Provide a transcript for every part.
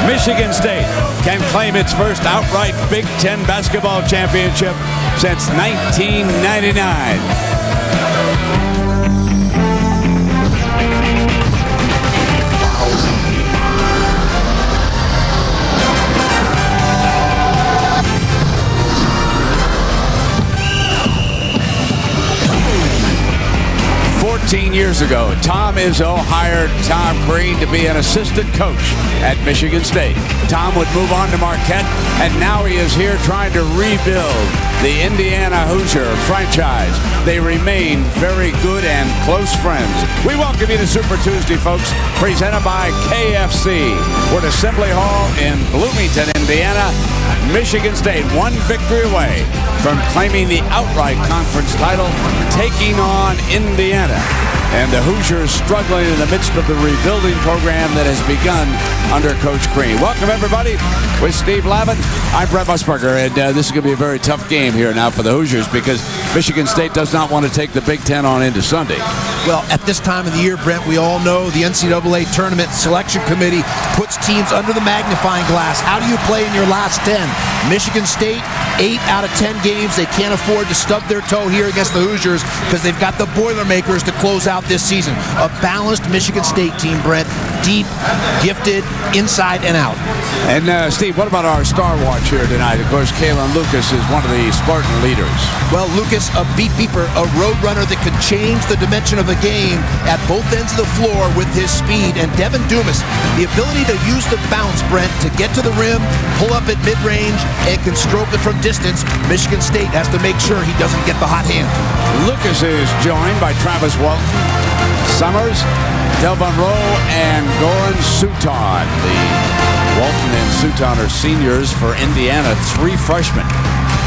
Michigan State can claim its first outright Big Ten basketball championship since 1999. 14 years ago, Tom Izzo hired Tom Crean to be an assistant coach at Michigan State. Tom would move on to Marquette, and now he is here trying to rebuild the Indiana Hoosier franchise. They remain very good and close friends. We welcome you to Super Tuesday, folks, presented by KFC. We're at Assembly Hall in Bloomington, Indiana. Michigan State one victory away from claiming the outright conference title, taking on Indiana. And the Hoosiers struggling in the midst of the rebuilding program that has begun under Coach Crean. Welcome, everybody, with Steve Lavin. I'm Brett Musburger, and this is going to be a very tough game here now for the Hoosiers because Michigan State does not want to take the Big Ten on into Sunday. Well, at this time of the year, Brent, we all know the NCAA Tournament Selection Committee puts teams under the magnifying glass. How do you play in your last 10? Michigan State, 8 out of 10 games. They can't afford to stub their toe here against the Hoosiers because they've got the Boilermakers to close out this season. A balanced Michigan State team, Brent. Deep, gifted, inside and out. And Steve, what about our star watch here tonight? Of course, Kalen Lucas is one of the Spartan leaders. Well, Lucas, a beat beeper, a road runner that could change the dimension of a game at both ends of the floor with his speed. And Devin Dumas, the ability to use the bounce, Brent, to get to the rim, pull up at mid-range, and can stroke it from distance. Michigan State has to make sure he doesn't get the hot hand. Lucas is joined by Travis Walton, Summers, Delvin Rowe, and Goran Suton. The Walton and Suton are seniors for Indiana, 3 freshmen.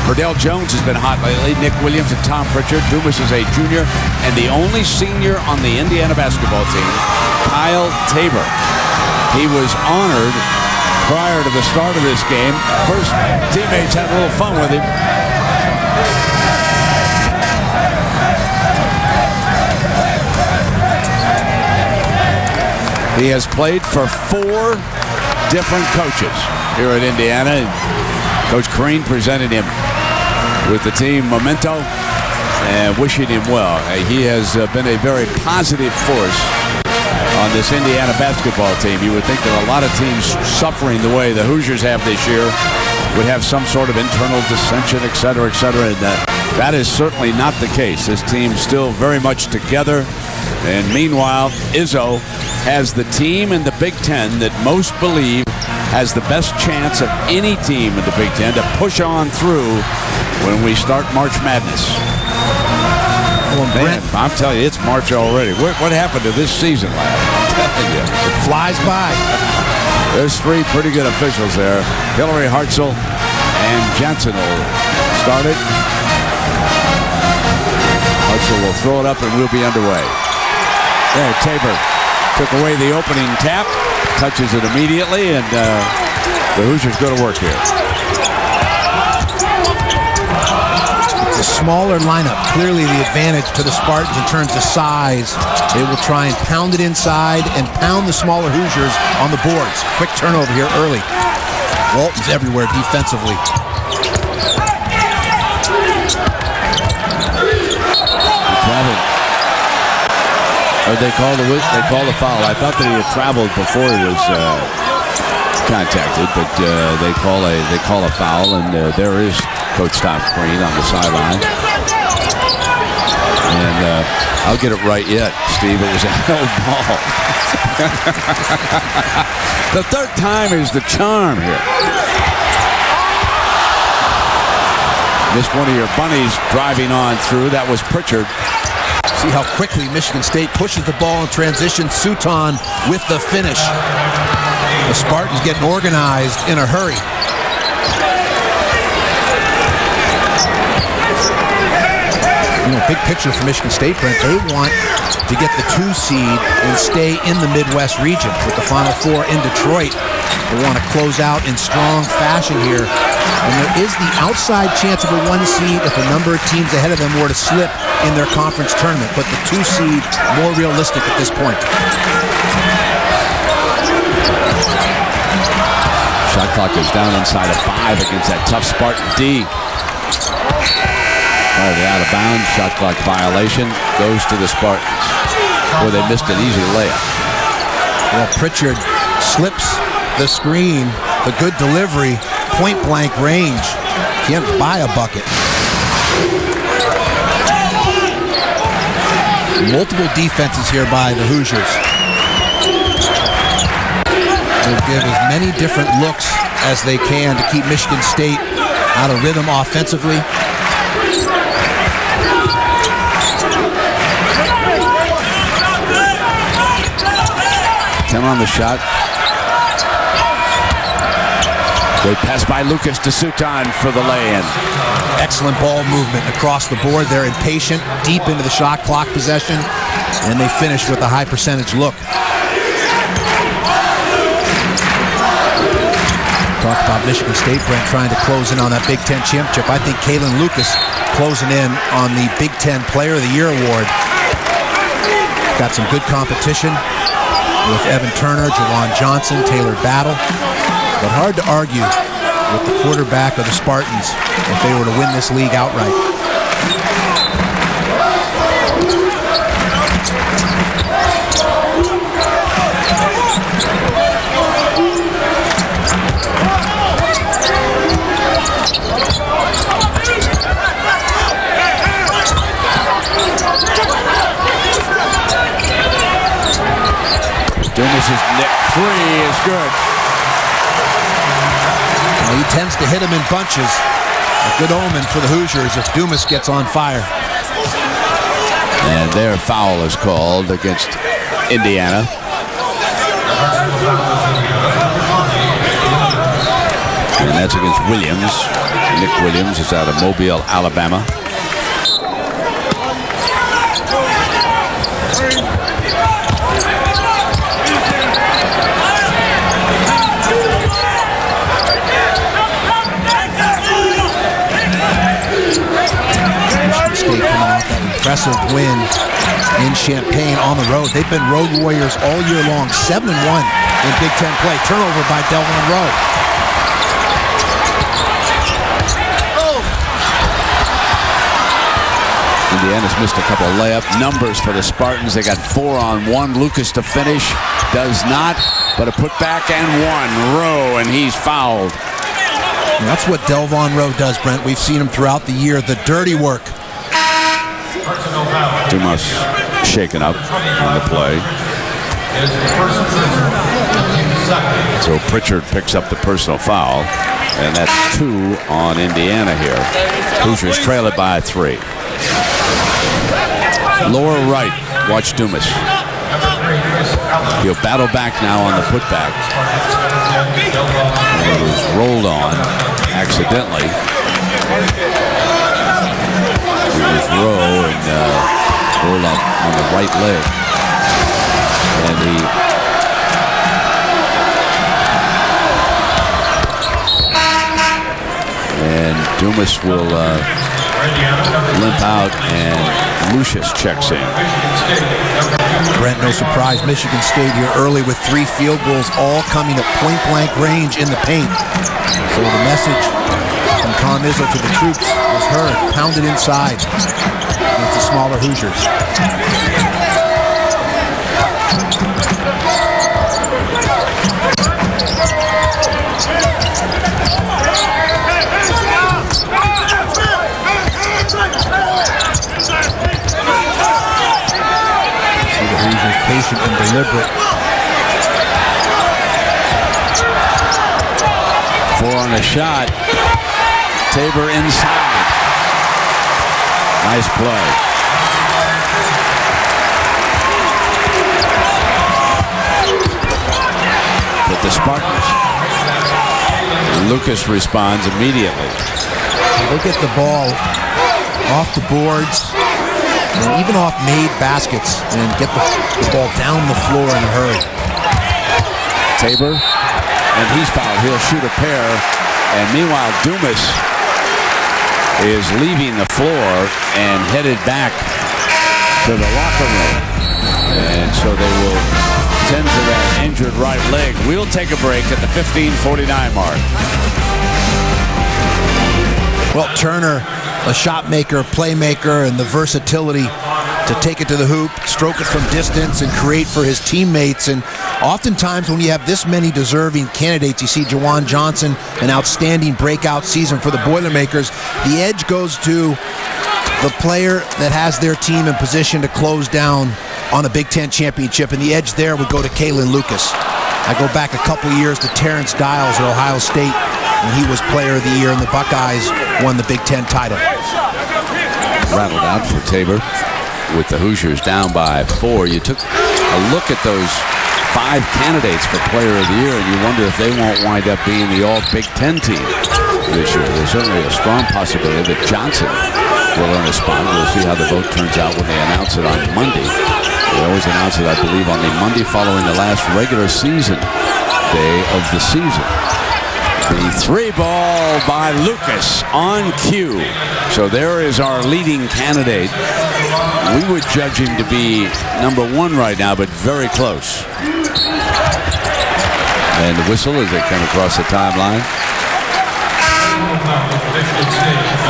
Verdell Jones has been hot lately. Nick Williams and Tom Pritchard. Dumas is a junior. And the only senior on the Indiana basketball team, Kyle Tabor. He was honored prior to the start of this game. First, teammates had a little fun with him. He has played for 4 different coaches here at Indiana. Coach Crean presented him with the team memento and wishing him well. He has been a very positive force on this Indiana basketball team. You would think that a lot of teams suffering the way the Hoosiers have this year would have some sort of internal dissension, et cetera, et cetera. And that is certainly not the case. This team's still very much together. And meanwhile, Izzo has the team in the Big Ten that most believe has the best chance of any team in the Big Ten to push on through when we start March Madness. Well, man, I'm telling you, it's March already. What happened to this season, lad? I'm telling you. It flies by. There's 3 pretty good officials there. Hillary Hartzell and Jensen will start it. Hartzell will throw it up and we'll be underway. There, Tabor took away the opening tap, touches it immediately, and the Hoosiers go to work here. It's a smaller lineup. Clearly the advantage to the Spartans in terms of size. They will try and pound it inside and pound the smaller Hoosiers on the boards. Quick turnover here early. Walton's everywhere defensively. They call the foul. I thought that he had traveled before he was contacted, but they call a foul, and there is Coach Tom Crean on the sideline. And I'll get it right yet, Steve. It was a held ball. The third time is the charm here. Missed one of your bunnies driving on through. That was Pritchard. See how quickly Michigan State pushes the ball in transition. Suton with the finish. The Spartans getting organized in a hurry. You know, big picture for Michigan State, Brent. They want to get the 2 seed and stay in the Midwest region with the Final Four in Detroit. They want to close out in strong fashion here. And there is the outside chance of a 1 seed if a number of teams ahead of them were to slip in their conference tournament. But the 2 seed, more realistic at this point. clock is down inside of 5 against that tough Spartan D. Out of bounds, shot clock violation, goes to the Spartans. Boy, they missed an easy layup. Well, Pritchard slips the screen, the good delivery, point blank range. Can't buy a bucket. Multiple defenses here by the Hoosiers. They'll give as many different looks as they can to keep Michigan State out of rhythm offensively. On the shot. Great pass by Lucas to Sutan for the lay-in. Excellent ball movement across the board. They're impatient, deep into the shot clock possession, and they finish with a high percentage look. Talk about Michigan State, Brent, trying to close in on that Big Ten championship. I think Kalen Lucas closing in on the Big Ten Player of the Year award. Got some good competition with Evan Turner, Jawan Johnson, Taylor Battle. But hard to argue with the quarterback of the Spartans if they were to win this league outright. Dumas' net 3 is good. Well, he tends to hit him in bunches. A good omen for the Hoosiers if Dumas gets on fire. And their foul is called against Indiana. And that's against Williams. Nick Williams is out of Mobile, Alabama. State coming off that impressive win in Champaign on the road. They've been road warriors all year long. 7-1 in Big Ten play. Turnover by Delvon Rowe. Indiana's missed a couple of layup numbers for the Spartans. They got 4-on-1. Lucas to finish. Does not, but a putback and one. Rowe, and he's fouled. And that's what Delvon Rowe does, Brent. We've seen him throughout the year. The dirty work. Dumas shaken up on the play. So Pritchard picks up the personal foul, and that's 2 on Indiana here. Hoosiers trail it by 3. Lower right, watch Dumas. He'll battle back now on the putback. And it was rolled on accidentally. It was Rowe and rolled up on the right leg. And Dumas will limp out, and Lucius checks in. Brent, no surprise, Michigan State here early with 3 field goals, all coming at point-blank range in the paint. So the message from Tom Izzo to the troops was heard, pounded inside against the smaller Hoosiers. Patient and deliberate. 4 on the shot. Tabor inside. Nice play. But the Spartans, Lucas responds immediately. They get the ball off the boards, and even off made baskets, and get the ball down the floor in a hurry. Tabor, and he's fouled. He'll shoot a pair. And meanwhile, Dumas is leaving the floor and headed back to the locker room. And so they will tend to that injured right leg. We'll take a break at the 15:49 mark. Well, Turner, a shot maker, playmaker, and the versatility to take it to the hoop, stroke it from distance, and create for his teammates. And oftentimes when you have this many deserving candidates, you see Jawan Johnson, an outstanding breakout season for the Boilermakers. The edge goes to the player that has their team in position to close down on a Big Ten championship, and the edge there would go to Kalen Lucas. I go back a couple years to Terrence Dials at Ohio State when he was Player of the Year and the Buckeyes won the Big Ten title. Rattled out for Tabor with the Hoosiers down by 4. You took a look at those 5 candidates for Player of the Year, and you wonder if they won't wind up being the all-Big Ten team this year. There's certainly a strong possibility that Johnson will earn a spot. We'll see how the vote turns out when they announce it on Monday. They always announce it, I believe, on the Monday following the last regular season day of the season. The 3 ball by Lucas on cue. So there is our leading candidate. We would judge him to be number 1 right now, but very close. And the whistle as they come across the timeline.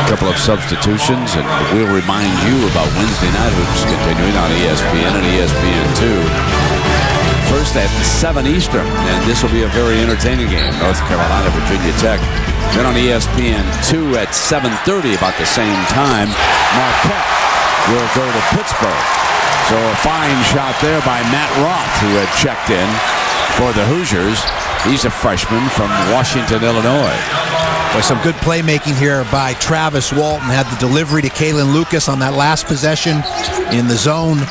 A couple of substitutions, and we'll remind you about Wednesday night hoops continuing on ESPN and ESPN2. First at 7 Eastern, and this will be a very entertaining game. North Carolina, Virginia Tech. Then on ESPN2 at 7:30, about the same time, Marquette will go to Pittsburgh. So a fine shot there by Matt Roth, who had checked in for the Hoosiers. He's a freshman from Washington, Illinois. With some good playmaking here by Travis Walton. Had the delivery to Kalen Lucas on that last possession in the zone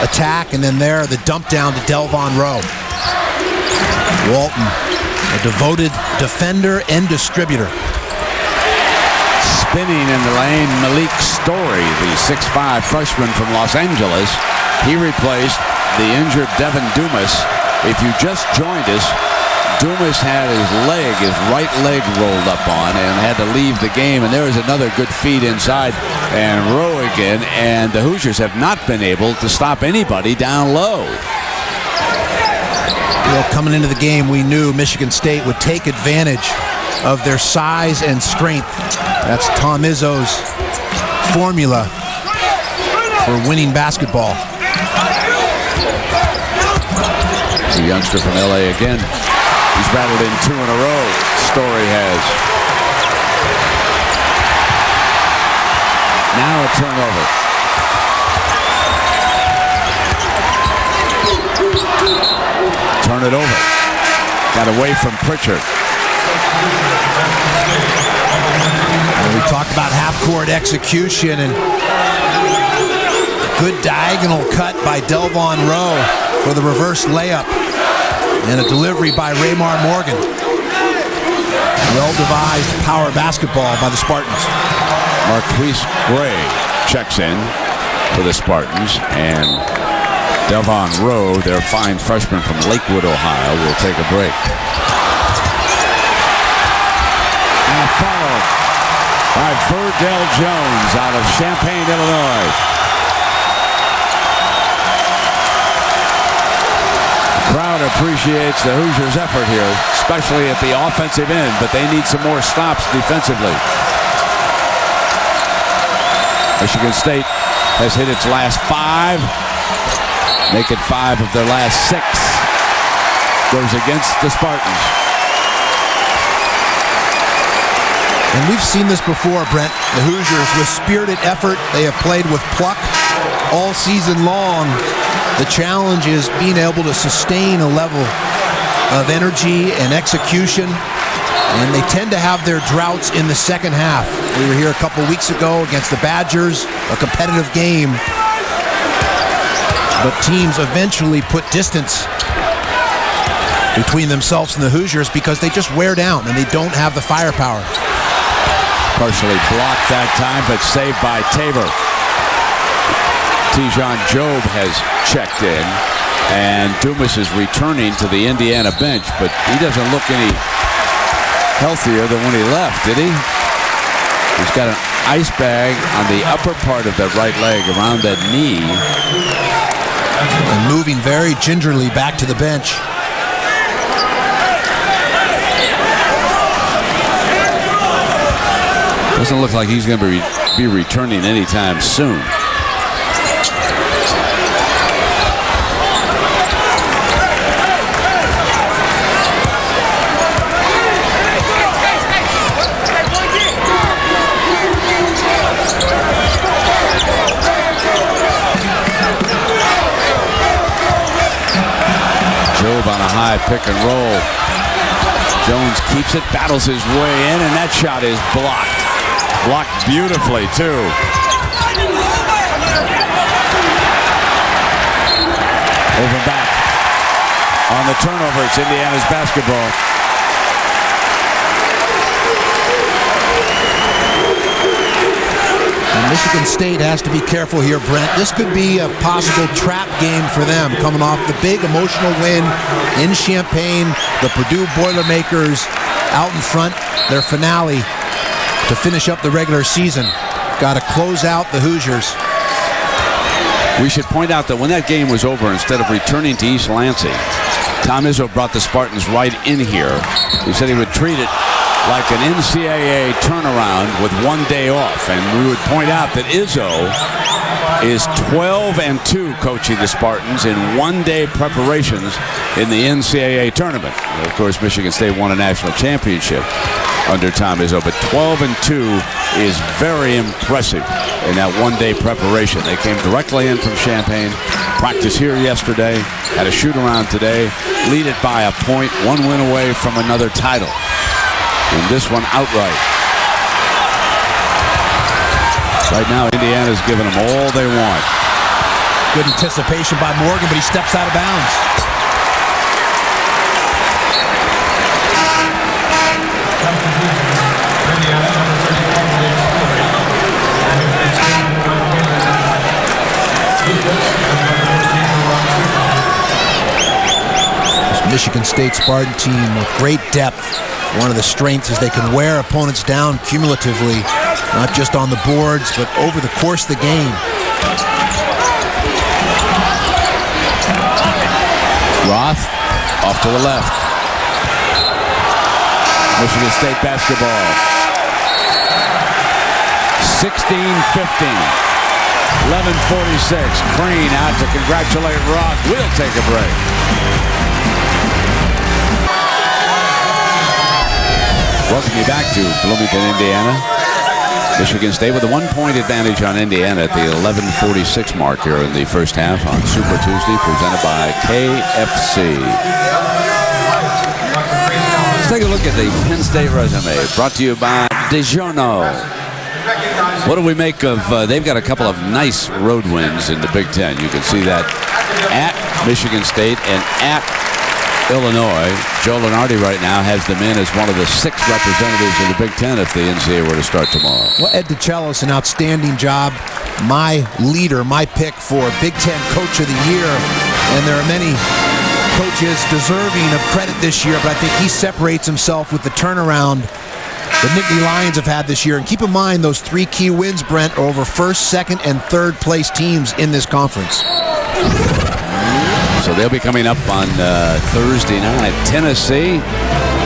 attack, and then there the dump down to Delvon Rowe. Walton, a devoted defender and distributor. Spinning in the lane, Malik Story, the 6'5" freshman from Los Angeles. He replaced the injured Devin Dumas. If you just joined us, Dumas had his right leg rolled up on and had to leave the game. And there is another good feed inside and Rowe again. And the Hoosiers have not been able to stop anybody down low. Well, coming into the game, we knew Michigan State would take advantage of their size and strength. That's Tom Izzo's formula for winning basketball. The youngster from LA again. He's rattled in 2 in a row. Story has. Now a turnover. Turn it over. Got away from Pritchard. And we talked about half-court execution and good diagonal cut by Delvon Rowe for the reverse layup. And a delivery by Raymar Morgan. Well-devised power basketball by the Spartans. Marquise Gray checks in for the Spartans. And Delvon Rowe, their fine freshman from Lakewood, Ohio, will take a break. And followed by Verdell Jones out of Champaign, Illinois. Crowd appreciates the Hoosiers' effort here, especially at the offensive end, but they need some more stops defensively. Michigan State has hit its last 5, make it 5 of their last 6. Goes against the Spartans. And we've seen this before, Brent. The Hoosiers, with spirited effort, they have played with pluck all season long. The challenge is being able to sustain a level of energy and execution, and they tend to have their droughts in the second half. We were here a couple weeks ago against the Badgers, a competitive game, but teams eventually put distance between themselves and the Hoosiers because they just wear down and they don't have the firepower. Partially blocked that time, but saved by Tabor. Tijon Job has checked in, and Dumas is returning to the Indiana bench, but he doesn't look any healthier than when he left, did he? He's got an ice bag on the upper part of that right leg around that knee. And moving very gingerly back to the bench. Doesn't look like he's going to be returning anytime soon. On a high pick and roll. Jones keeps it, battles his way in, and that shot is blocked. Blocked beautifully, too. Over back. On the turnover, it's Indiana's basketball. Michigan State has to be careful here, Brent. This could be a possible trap game for them, coming off the big emotional win in Champaign. The Purdue Boilermakers out in front, their finale to finish up the regular season. Got to close out the Hoosiers. We should point out that when that game was over, instead of returning to East Lansing, Tom Izzo brought the Spartans right in here. He said he would treat it like an NCAA turnaround with 1 day off. And we would point out that Izzo is 12-2 coaching the Spartans in 1 day preparations in the NCAA tournament. Of course, Michigan State won a national championship under Tom Izzo, but 12-2 is very impressive in that 1 day preparation. They came directly in from Champaign, practiced here yesterday, had a shoot around today, lead it by a point, 1 win away from another title. And this one outright. Right now, Indiana's giving them all they want. Good anticipation by Morgan, but he steps out of bounds. This Michigan State Spartan team with great depth. One of the strengths is they can wear opponents down cumulatively, not just on the boards, but over the course of the game. Roth off to the left. Michigan State basketball. 16-15. 11:46. Green out to congratulate Roth. We'll take a break. Welcome you back to Bloomington, Indiana. Michigan State with a 1-point advantage on Indiana at the 11:46 mark here in the first half on Super Tuesday, presented by KFC. Let's take a look at the Penn State resume, brought to you by DiGiorno. What do we make of, they've got a couple of nice road wins in the Big Ten. You can see that at Michigan State and at Illinois. Joe Lunardi right now has them in as one of the 6 representatives in the Big Ten if the NCAA were to start tomorrow. Well, Ed DiCello's an outstanding job. My leader, my pick for Big Ten Coach of the Year. And there are many coaches deserving of credit this year, but I think he separates himself with the turnaround the Nittany Lions have had this year. And keep in mind those 3 key wins, Brent, are over first, second, and third place teams in this conference. So they'll be coming up on Thursday night. Tennessee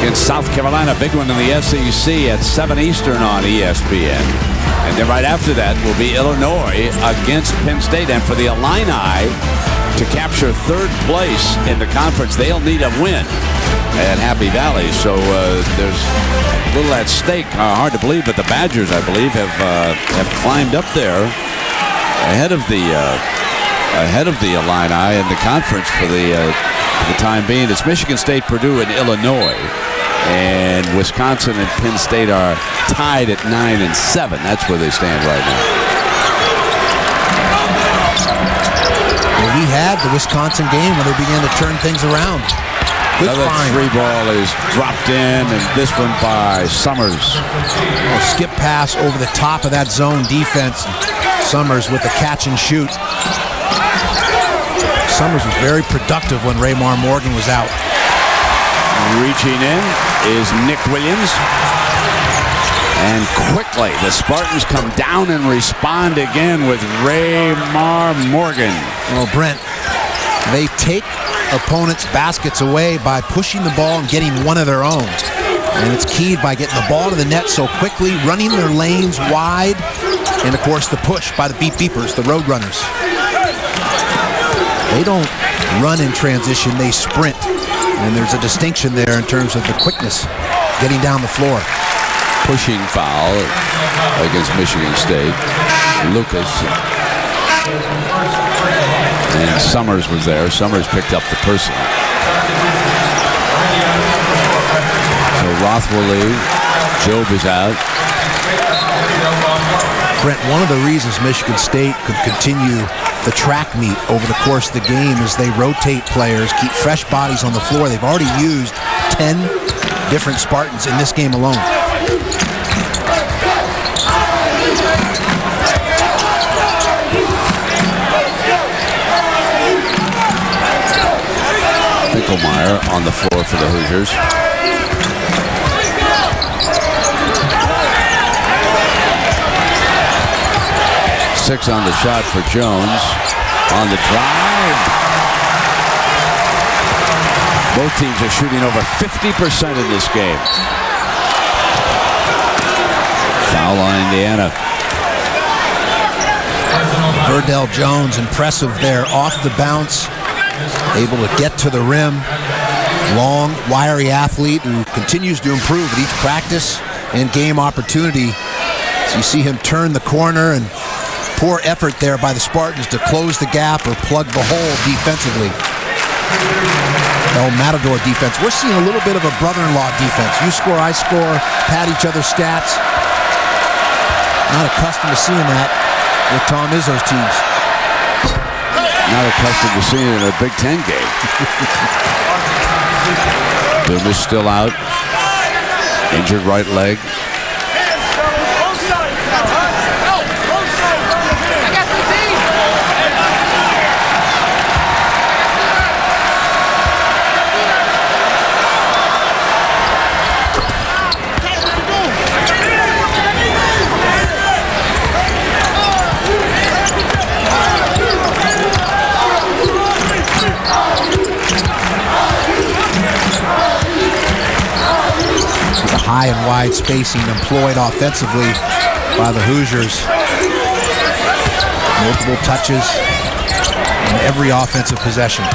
against South Carolina. Big one in the SEC at 7 Eastern on ESPN. And then right after that will be Illinois against Penn State. And for the Illini to capture 3rd place in the conference, they'll need a win at Happy Valley. So there's a little at stake. Hard to believe, but the Badgers, I believe, have climbed up there ahead of the Illini in the conference for the time being. It's Michigan State, Purdue, and Illinois. And Wisconsin and Penn State are tied at 9 and 7. That's where they stand right now. Well, we had the Wisconsin game when they began to turn things around. Good Another find. 3 ball is dropped in, and this one by Summers. A skip pass over the top of that zone defense. Summers with the catch and shoot. Summers was very productive when Raymar Morgan was out. Reaching in is Nick Williams. And quickly, the Spartans come down and respond again with Raymar Morgan. Well, Brent, they take opponents' baskets away by pushing the ball and getting one of their own. And it's keyed by getting the ball to the net so quickly, running their lanes wide, and, of course, the push by the beepers, the road runners. They don't run in transition, they sprint. And there's a distinction there in terms of the quickness getting down the floor. Pushing foul against Michigan State. Lucas. And Summers was there. Summers picked up the personal. So Roth will leave. Job is out. Brent, one of the reasons Michigan State could continue the track meet over the course of the game is they rotate players, keep fresh bodies on the floor. They've already used 10 different Spartans in this game alone. Finkelmeyer on the floor for the Hoosiers. Six on the shot for Jones. On the drive. Both teams are shooting over 50% in this game. Foul on Indiana. Verdell Jones, impressive there, off the bounce, able to get to the rim. Long, wiry athlete who continues to improve at each practice and game opportunity. So you see him turn the corner, and poor effort there by the Spartans to close the gap or plug the hole defensively. El Matador defense. We're seeing a little bit of a brother-in-law defense. You score, I score, pad each other's stats. Not accustomed to seeing that with Tom Izzo's teams. Not accustomed to seeing it in a Big Ten game. Dumas still out. Injured right leg. High and wide spacing employed offensively by the Hoosiers. Multiple touches in every offensive possession.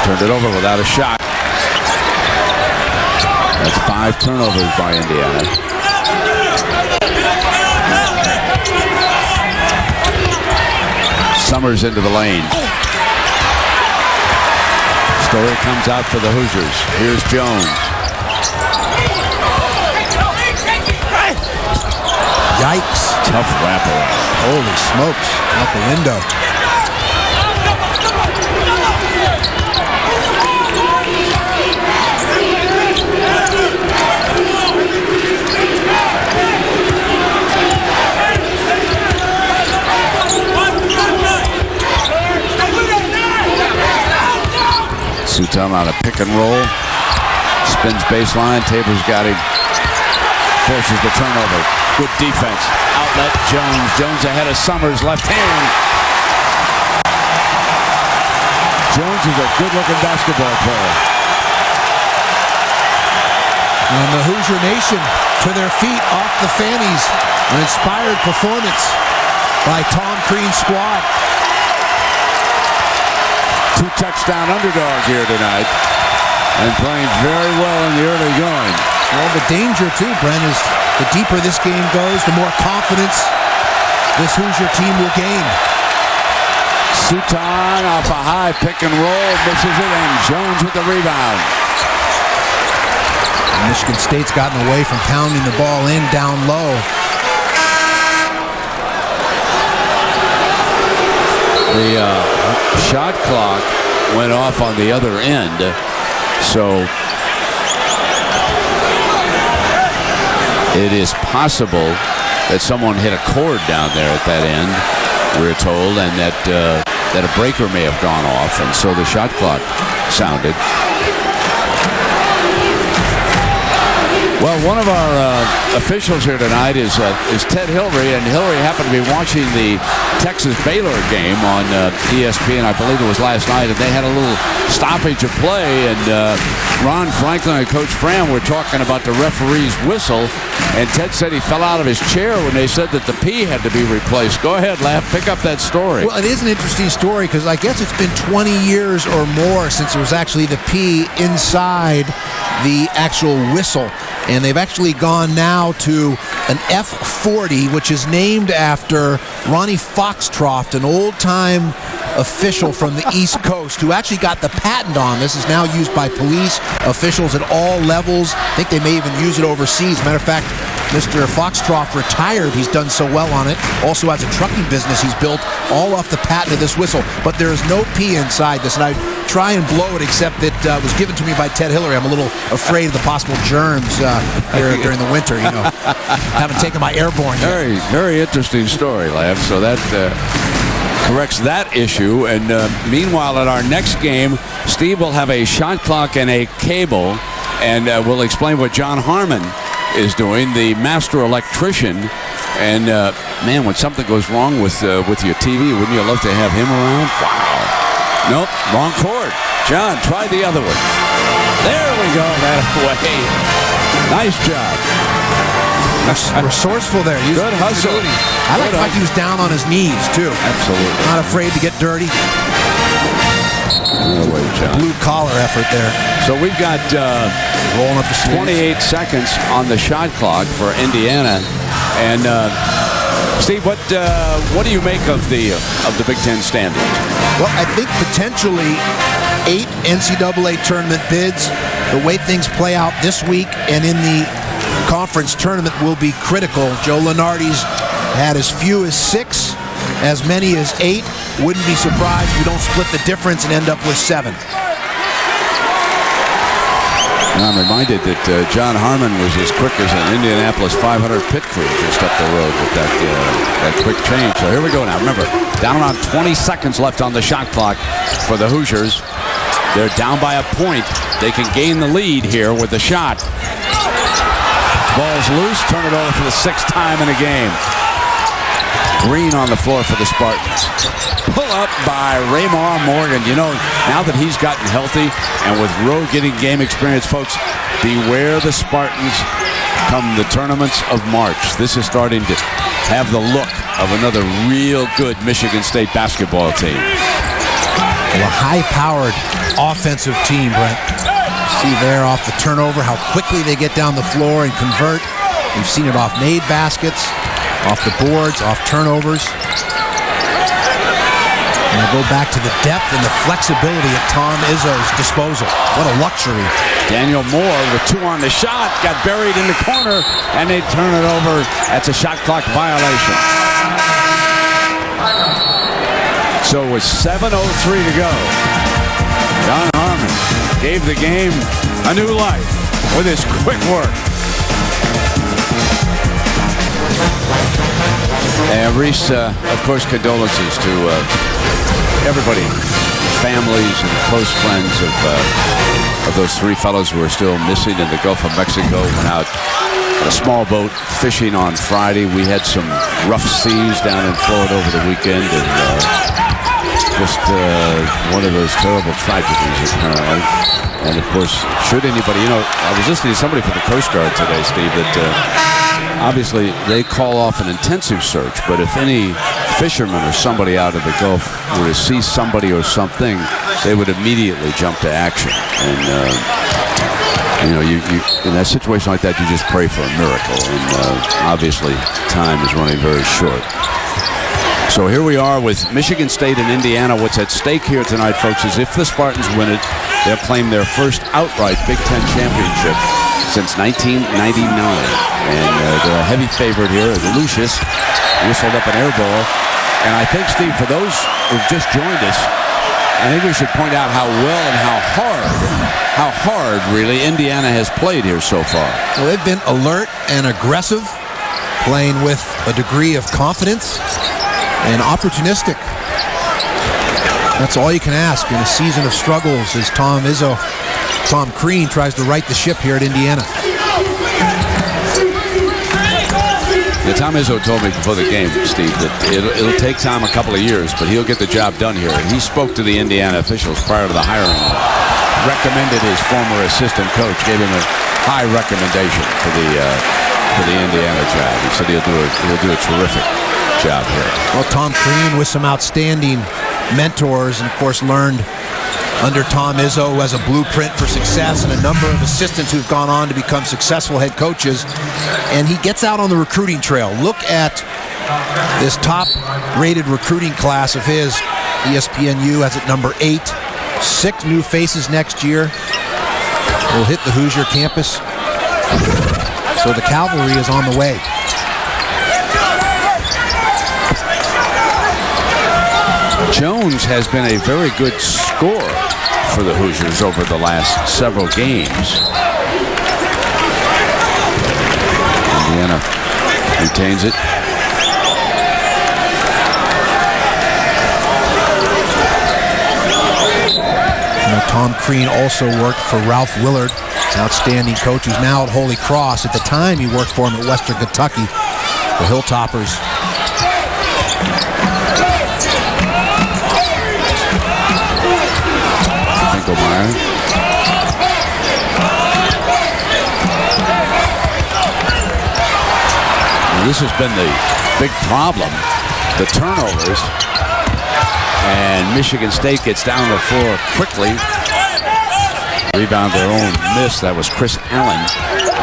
Turned it over without a shot. That's 5 turnovers by Indiana. Summers into the lane. Story comes out for the Hoosiers. Here's Jones. Yikes. Tough wraparound. Holy smokes. Out the window. Sutam on a pick and roll. Spins baseline. Tabor's got him. Forces the turnover. Good defense. Outlet Jones. Jones ahead of Summers. Left hand. Jones is a good-looking basketball player. And the Hoosier Nation to their feet off the fannies. An inspired performance by Tom Crean's squad. 2 touchdown underdogs here tonight. And playing very well in the early going. Well, the danger, too, Brent, is the deeper this game goes, the more confidence this Hoosier team will gain. Sutan off a high pick and roll. Misses it, and Jones with the rebound. Michigan State's gotten away from pounding the ball in down low. The shot clock went off on the other end, so it is possible that someone hit a cord down there at that end, we're told, and that that a breaker may have gone off, and so the shot clock sounded. Well, one of our officials here tonight is Ted Hillary, and Hillary happened to be watching the Texas-Baylor game on ESPN, I believe it was last night, and they had a little stoppage of play, and Ron Franklin and Coach Fram were talking about the referee's whistle, and Ted said he fell out of his chair when they said that the P had to be replaced. Go ahead, Laugh, pick up that story. Well, it is an interesting story because I guess it's been 20 years or more since it was actually the P inside the actual whistle. And they've actually gone now to an F40, which is named after Ronnie Foxtroft, an old-time official from the East Coast who actually got the patent on this. Is now used by police officials at all levels. I think they may even use it overseas. Matter of fact, Mr. Foxtroft retired. He's done so well on it. Also has a trucking business he's built all off the patent of this whistle. But there is no P inside this, and I try and blow it, except it was given to me by Ted Hillary. I'm a little afraid of the possible germs here during the winter. You know, haven't taken my airborne yet. Very, very interesting story, Laugh. So that corrects that issue. And meanwhile, at our next game, Steve will have a shot clock and a cable, and we'll explain what John Harmon is doing, the master electrician. And man, when something goes wrong with your TV, wouldn't you love to have him around? Wow. Nope, wrong cord. John, try the other one. There we go, that way. Nice job. Resourceful there. Good hustle. I like the fact he was down on his knees, too. Absolutely. Not afraid to get dirty. No way, John. Blue collar effort there. So we've got rolling up the sleeves. 28 seconds on the shot clock for Indiana. And Steve, what do you make of the Big Ten standings? Well, I think potentially 8 NCAA tournament bids. The way things play out this week and in the conference tournament will be critical. Joe Lunardi's had as few as 6, as many as 8. Wouldn't be surprised if we don't split the difference and end up with 7. And I'm reminded that John Harmon was as quick as an Indianapolis 500 pit crew just up the road with that quick change. So here we go now. Remember, down around 20 seconds left on the shot clock for the Hoosiers. They're down by a point. They can gain the lead here with the shot. Ball's loose. Turn it over for the 6th time in a game. Green on the floor for the Spartans. Pull up by Raymar Morgan. You know, now that he's gotten healthy and with Rowe getting game experience, folks, beware the Spartans come the tournaments of March. This is starting to have the look of another real good Michigan State basketball team. Well, a high-powered offensive team, Brent. See there off the turnover how quickly they get down the floor and convert. We've seen it off made baskets, off the boards, off turnovers. And they go back to the depth and the flexibility at Tom Izzo's disposal. What a luxury. Daniel Moore with 2 on the shot, got buried in the corner, and they turn it over. That's a shot clock violation. So with 7:03 to go, John Harmon gave the game a new life with his quick work. And Reese, of course, condolences to everybody, families and close friends of those 3 fellows who are still missing in the Gulf of Mexico. Went out on a small boat fishing on Friday. We had some rough seas down in Florida over the weekend, and just one of those terrible tragedies, apparently. And of course, should anybody, you know, I was listening to somebody from the Coast Guard today, Steve, that obviously they call off an intensive search, but if any fisherman or somebody out of the Gulf were to see somebody or something, they would immediately jump to action. And you know, you in that situation like that, you just pray for a miracle. And obviously, time is running very short. So here we are with Michigan State and Indiana. What's at stake here tonight, folks, is if the Spartans win it, they'll claim their first outright Big Ten championship since 1999. And they're a heavy favorite here. Lucius whistled up an air ball. And I think, Steve, for those who've just joined us, I think we should point out how well and how hard, really, Indiana has played here so far. Well, they've been alert and aggressive, playing with a degree of confidence and opportunistic. That's all you can ask in a season of struggles as Tom Crean tries to right the ship here at Indiana. Yeah, Tom Izzo told me before the game, Steve, that it'll take Tom a couple of years, but he'll get the job done here. And he spoke to the Indiana officials prior to the hiring, recommended his former assistant coach, gave him a high recommendation for the Indiana job. He said he'll do a terrific job here. Well, Tom Crean with some outstanding mentors, and of course learned under Tom Izzo, who has a blueprint for success, and a number of assistants who've gone on to become successful head coaches. And he gets out on the recruiting trail. Look at this top-rated recruiting class of his. ESPNU has it number 8. 6 new faces next year will hit the Hoosier campus. So the cavalry is on the way. Jones has been a very good scorer for the Hoosiers over the last several games. Indiana retains it. Tom Crean also worked for Ralph Willard, outstanding coach who's now at Holy Cross. At the time, he worked for him at Western Kentucky, the Hilltoppers. Finkelmeyer. This has been the big problem, the turnovers. And Michigan State gets down the floor quickly. Rebound their own miss. That was Chris Allen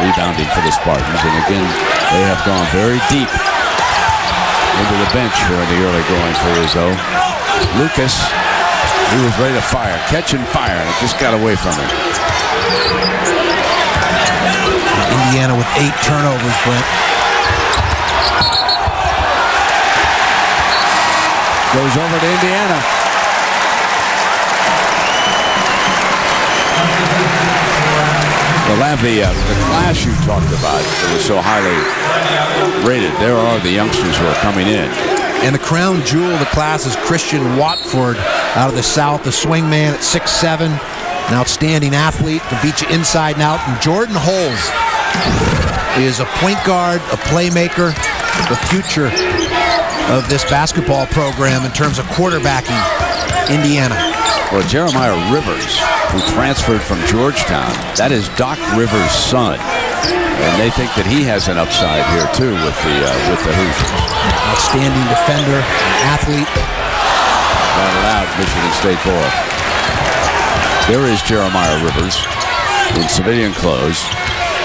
rebounding for the Spartans. And again, they have gone very deep into the bench here in the early going for Izzo. Lucas, he was ready to fire, catch and fire, and it just got away from him. Indiana with 8 turnovers, Brent. Goes over to Indiana. Well, the class you talked about that was so highly rated, there are the youngsters who are coming in. And the crown jewel of the class is Christian Watford out of the South, the swingman at 6'7", an outstanding athlete, can beat you inside and out. And Jordan Holes is a point guard, a playmaker, the future of this basketball program in terms of quarterbacking Indiana. Well, Jeremiah Rivers, who transferred from Georgetown, that is Doc Rivers' son. And they think that he has an upside here, too, with the Hoosiers. Outstanding defender, athlete. Batted out, Michigan State ball. There is Jeremiah Rivers in civilian clothes.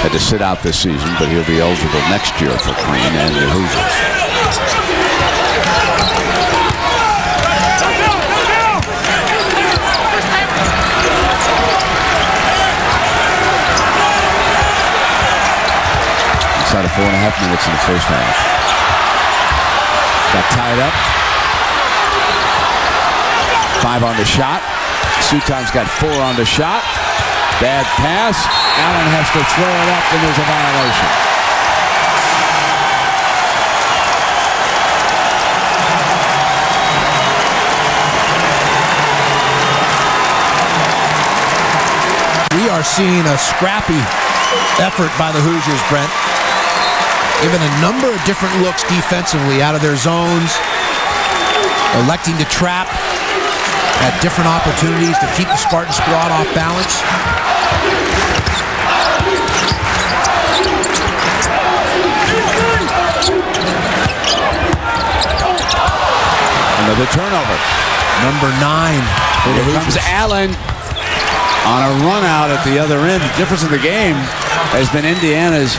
Had to sit out this season, but he'll be eligible next year for Crean and the Hoosiers. Inside of 4.5 minutes in the first half. Got tied up. 5 on the shot. Suton's got 4 on the shot. Bad pass. Allen has to throw it up, and there's a violation. We are seeing a scrappy effort by the Hoosiers, Brent. Given a number of different looks defensively out of their zones, electing to trap at different opportunities to keep the Spartan squad off balance. Another turnover. Number 9. Here comes Allen on a run out at the other end. The difference in the game has been Indiana's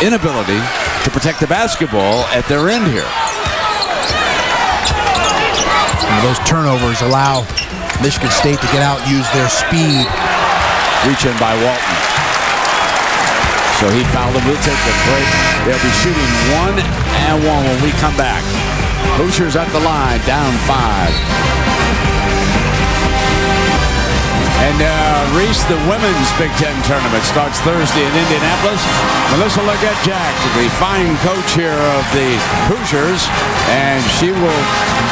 inability to protect the basketball at their end here. Now those turnovers allow Michigan State to get out and use their speed. Reach in by Walton. So he fouled him. We'll take the break. They'll be shooting 1-1 when we come back. Hoosiers at the line, down 5. And East, the women's Big Ten tournament starts Thursday in Indianapolis. Melissa Leggett-Jack, the fine coach here of the Hoosiers, and she will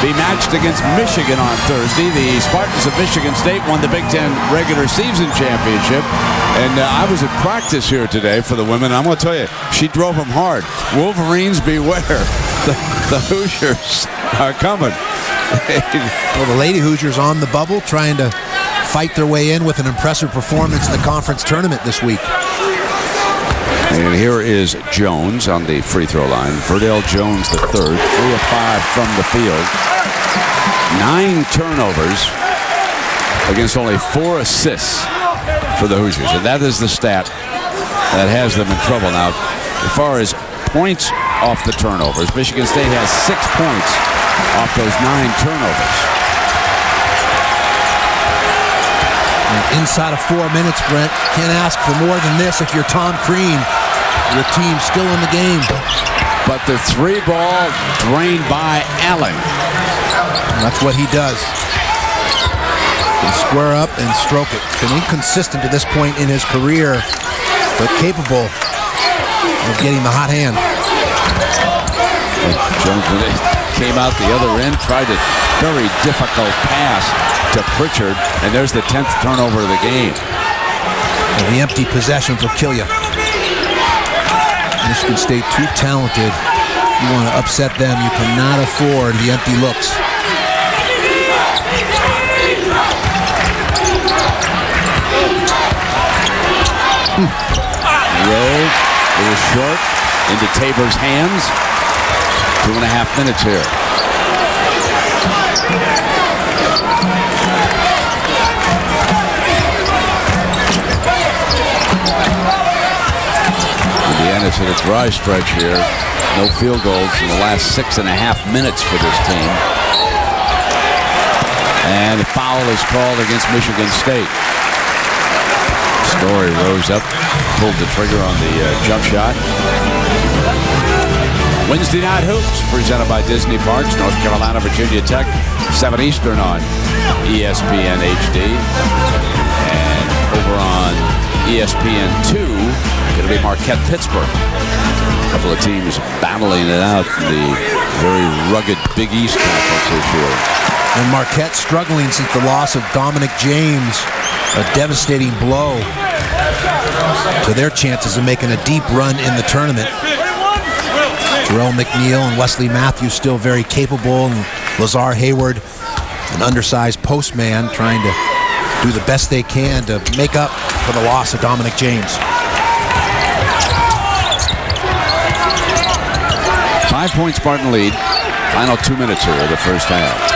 be matched against Michigan on Thursday. The Spartans of Michigan State won the Big Ten regular season championship, and I was at practice here today for the women. I'm going to tell you, she drove them hard. Wolverines beware. The Hoosiers are coming. Well, the Lady Hoosiers on the bubble, trying to fight their way in with an impressive performance in the conference tournament this week. And here is Jones on the free throw line. Verdell Jones the third, 3 of 5 from the field. 9 turnovers against only 4 assists for the Hoosiers. And that is the stat that has them in trouble now. As far as points off the turnovers, Michigan State has 6 points off those 9 turnovers. And inside of 4 minutes, Brent, can't ask for more than this if you're Tom Crean. Your team's still in the game. But the 3 ball drained by Allen. That's what he does. He'll square up and stroke it. Been inconsistent to this point in his career, but capable of getting the hot hand. Jones, when they came out the other end, tried a very difficult pass to Pritchard, and there's the 10th turnover of the game. And the empty possessions will kill you. Michigan State too talented. You want to upset them, you cannot afford the empty looks. Rolled, it was short, into Tabor's hands. 2.5 minutes here. Indiana's hit a dry stretch here. No field goals in the last 6.5 minutes for this team. And a foul is called against Michigan State. Story rose up, pulled the trigger on the jump shot. Wednesday Night Hoops, presented by Disney Parks, North Carolina, Virginia Tech, 7 Eastern on ESPN HD. And over on ESPN2, it'll be Marquette-Pittsburgh. A couple of teams battling it out in the very rugged Big East Conference this year. And Marquette struggling since the loss of Dominic James, a devastating blow to their chances of making a deep run in the tournament. Jarrell McNeil and Wesley Matthews still very capable, and Lazar Hayward, an undersized postman, trying to do the best they can to make up for the loss of Dominic James. 5-point Spartan lead. Final 2 minutes here of the first half.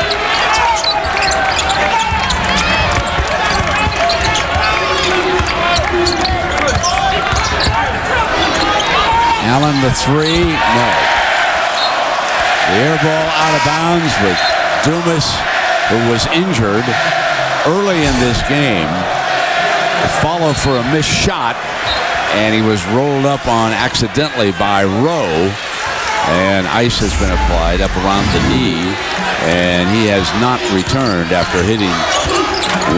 Allen the 3, no. The air ball out of bounds with Dumas, who was injured early in this game. Followed for a missed shot, and he was rolled up on accidentally by Rowe. And ice has been applied up around the knee, and he has not returned after hitting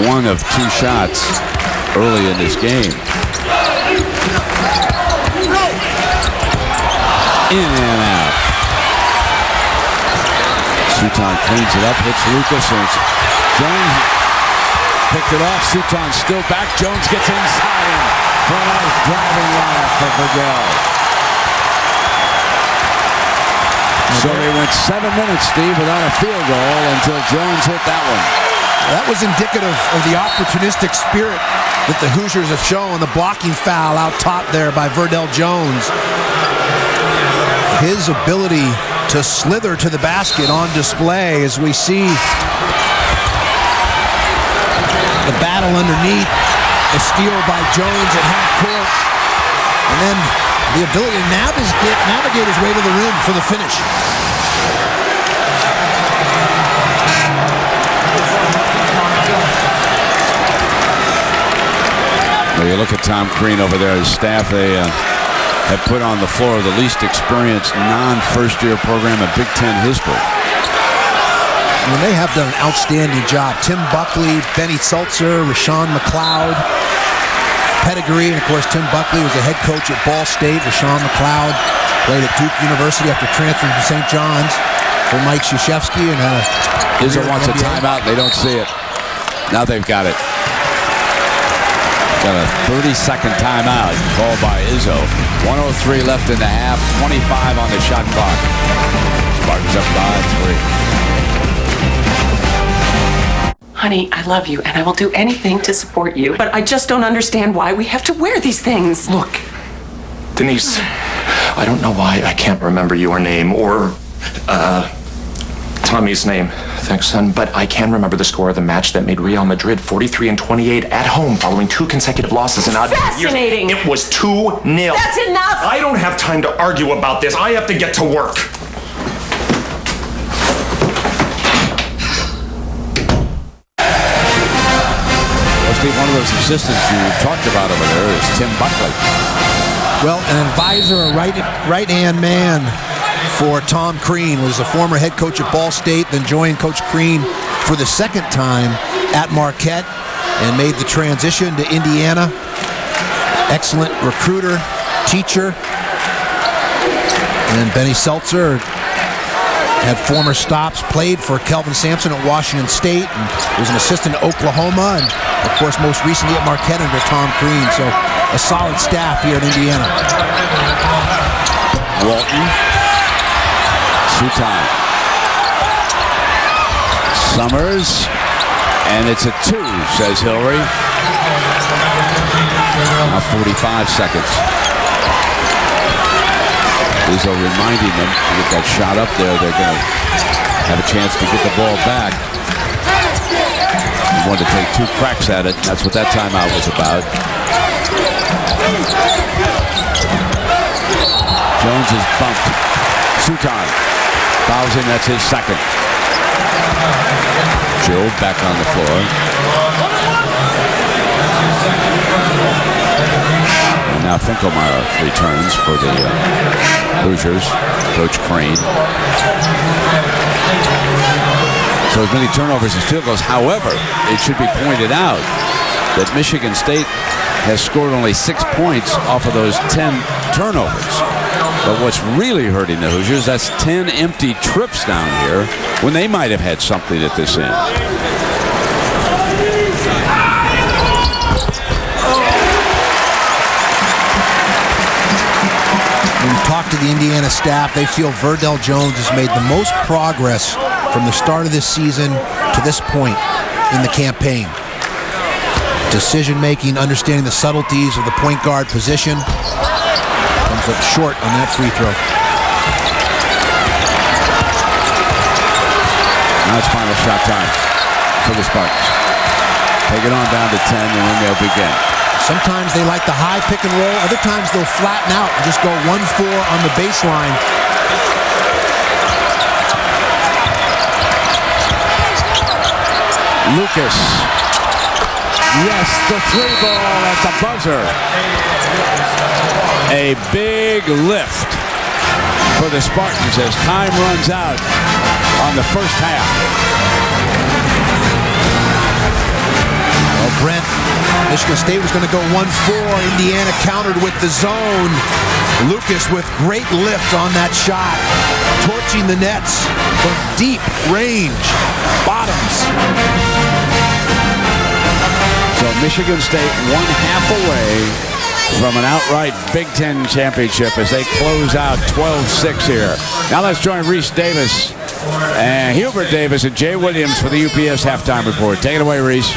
1 of 2 shots early in this game. In and out. Suton cleans it up, hits Lucas, and Jones picked it off. Suton still back. Jones gets inside him for a nice driving line for Verdell. So they went 7 minutes, Steve, without a field goal until Jones hit that one. That was indicative of the opportunistic spirit that the Hoosiers have shown. The blocking foul out top there by Verdell Jones. His ability to slither to the basket on display as we see the battle underneath, the steal by Jones at half court, and then the ability to navigate his way to the rim for the finish. Well, you look at Tom Crean over there, his staff, they have put on the floor the least experienced non-first-year program in Big Ten history. mean, they have done an outstanding job. Tim Buckley, Benny Seltzer, Rashawn McLeod, pedigree, and of course Tim Buckley was the head coach at Ball State. Rashawn McLeod played at Duke University after transferring to St. John's for Mike Krzyzewski and had a Izzo wants a timeout. They don't see it. Now they've got it. Got a 30-second timeout called by Izzo. 1:03 left in the half. 25 on the shot clock. Spartans up by 3. Honey, I love you, and I will do anything to support you. But I just don't understand why we have to wear these things. Look, Denise, I don't know why I can't remember your name or, Tommy's name. Thanks, son. But I can remember the score of the match that made Real Madrid 43-28 at home following 2 consecutive losses in odd years. Fascinating. It was 2-0. That's enough. I don't have time to argue about this. I have to get to work. Steve, one of those assistants you talked about over there is Tim Buckley. Well, an advisor, a right-hand man for Tom Crean, was a former head coach at Ball State, then joined Coach Crean for the second time at Marquette and made the transition to Indiana. Excellent recruiter, teacher. And then Benny Seltzer had former stops, played for Kelvin Sampson at Washington State, and was an assistant at Oklahoma, and of course most recently at Marquette under Tom Crean. So a solid staff here in Indiana. Walton. Sutai. Summers. And it's a 2, says Hillary. Now 45 seconds. Izzo reminding them to get that shot up there. They're going to have a chance to get the ball back. He wanted to take 2 cracks at it. That's what that timeout was about. Jones is bumped. Sutai fouls him. That's his second. Joe back on the floor. And now Finkelmeyer returns for the Hoosiers, Coach Crean. So as many turnovers as field goals. However, it should be pointed out that Michigan State has scored only 6 points off of those 10 turnovers. But what's really hurting the Hoosiers, that's 10 empty trips down here when they might have had something at this end. When you talk to the Indiana staff, they feel Verdell Jones has made the most progress from the start of this season to this point in the campaign. Decision-making, understanding the subtleties of the point guard position. Comes up short on that free throw. Now it's final shot time for the Spartans. Take it on down to 10, and then they'll begin. Sometimes they like the high pick and roll. Other times they'll flatten out and just go 1-4 on the baseline. Lucas. Yes, the 3 ball at the buzzer. A big lift for the Spartans as time runs out on the first half. Well, Brent, Michigan State was going to go 1-4. Indiana countered with the zone. Lucas with great lift on that shot. Torching the nets from deep range. Bottoms. So Michigan State 1/2 away from an outright Big Ten championship as they close out 12-6 here. Now let's join Reese Davis and Hubert Davis and Jay Williams for the UPS halftime report. Take it away, Reese.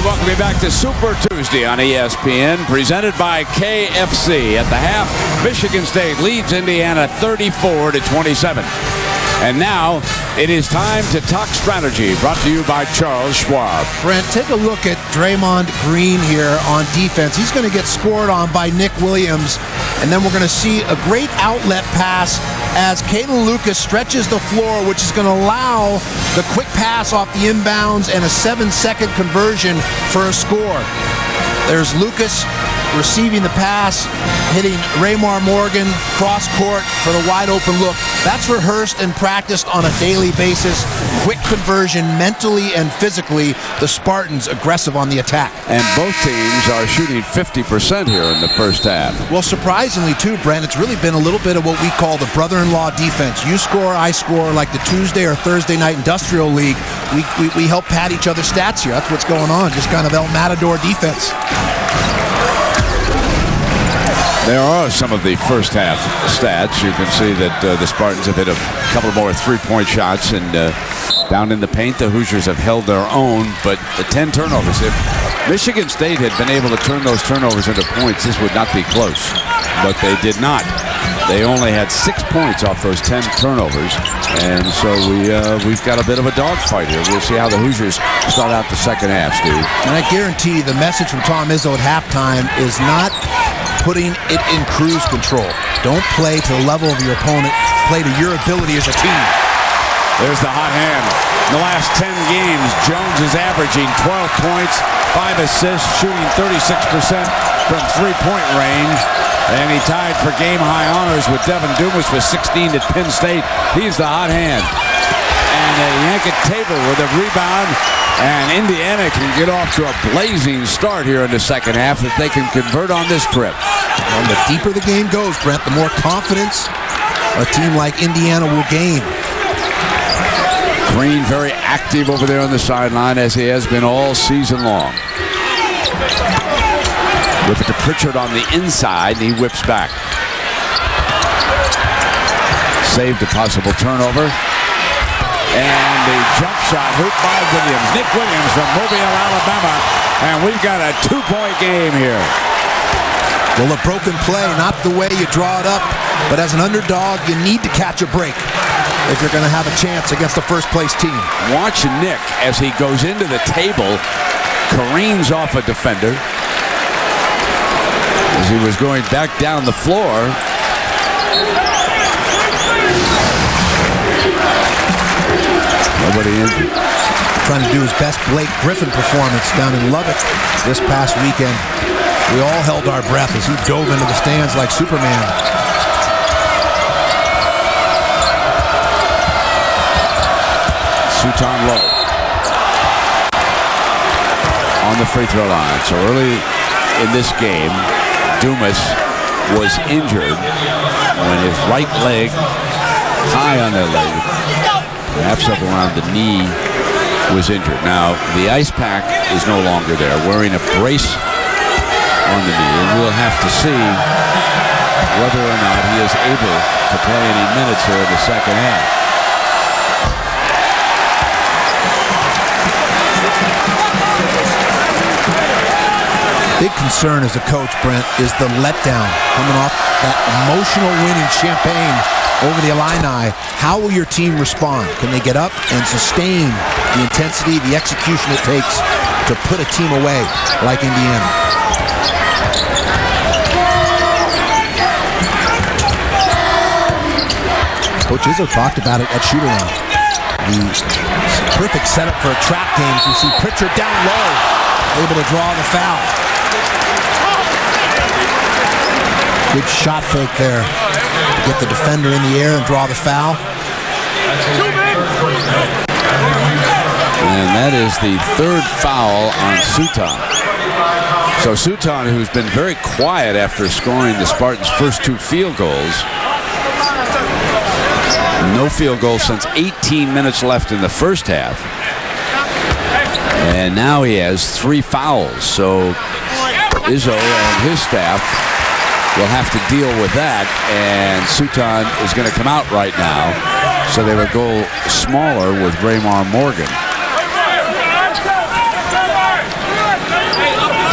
Welcome back to Super Tuesday on ESPN, presented by KFC. At the half, Michigan State leads Indiana 34-27. And now, It is time to talk strategy, brought to you by Charles Schwab. Brent, take a look at Draymond Green here on defense. He's going to get scored on by Nick Williams, and then we're going to see a great outlet pass as Kaylin Lucas stretches the floor, which is going to allow the quick pass off the inbounds and a 7-second conversion for a score. There's Lucas receiving the pass, hitting Raymar Morgan cross court for the wide open look. That's rehearsed and practiced on a daily basis. Quick conversion mentally and physically. The Spartans aggressive on the attack. And both teams are shooting 50% here in the first half. Well, surprisingly too, Brent, it's really been a little bit of what we call the brother-in-law defense. You score, I score, like the Tuesday or Thursday night industrial league. We help pad each other's stats here. That's what's going on. Just kind of El Matador defense. There are some of the first half stats. You can see that the Spartans have hit a couple more three-point shots, and down in the paint, the Hoosiers have held their own, but the 10 turnovers. If Michigan State had been able to turn those turnovers into points, this would not be close, but they did not. They only had 6 points off those 10 turnovers, and so we've got a bit of a dogfight here. We'll see how the Hoosiers start out the second half, Steve. And I guarantee the message from Tom Izzo at halftime is not putting it in cruise control. Don't play to the level of your opponent. Play to your ability as a team. There's the hot hand. In the last 10 games, Jones is averaging 12 points, 5 assists, shooting 36% from three-point range. And he tied for game-high honors with Devin Dumas with 16 at Penn State. He's the hot hand. And they yank it table with a rebound. And Indiana can get off to a blazing start here in the second half if they can convert on this trip. And the deeper the game goes, Brent, the more confidence a team like Indiana will gain. Green very active over there on the sideline, as he has been all season long. With it to Pritchard on the inside, and he whips back. Saved a possible turnover. And the jump shot hooped by Williams. Nick Williams from Mobile, Alabama. And we've got a 2-point game here. Well, a broken play, not the way you draw it up, but as an underdog, you need to catch a break if you're going to have a chance against the first-place team. Watch Nick as he goes into the table, careens off a defender. As he was going back down the floor. Nobody injured. Trying to do his best Blake Griffin performance down in Lubbock this past weekend. We all held our breath as he dove into the stands like Superman. Suton low. On the free throw line. So early in this game, Dumas was injured when his right leg, high on their leg, perhaps up around the knee, was injured. Now, the ice pack is no longer there, wearing a brace on the knee, and we'll have to see whether or not he is able to play any minutes here in the second half. Big concern as a coach, Brent, is the letdown coming off that emotional win in Champaign over the Illini. How will your team respond? Can they get up and sustain the intensity, the execution it takes to put a team away like Indiana? Coach Izzo talked about it at shoot-around. The perfect setup for a trap game. You see Pritchard down low, able to draw the foul. Good shot fake there to get the defender in the air and draw the foul. And that is the third foul on Suton. So Suton, who's been very quiet after scoring the Spartans' first 2 field goals. No field goals since 18 minutes left in the first half. And now he has 3 fouls. So Izzo and his staff will have to deal with that, and Suton is going to come out right now, so they will go smaller with Raymar Morgan.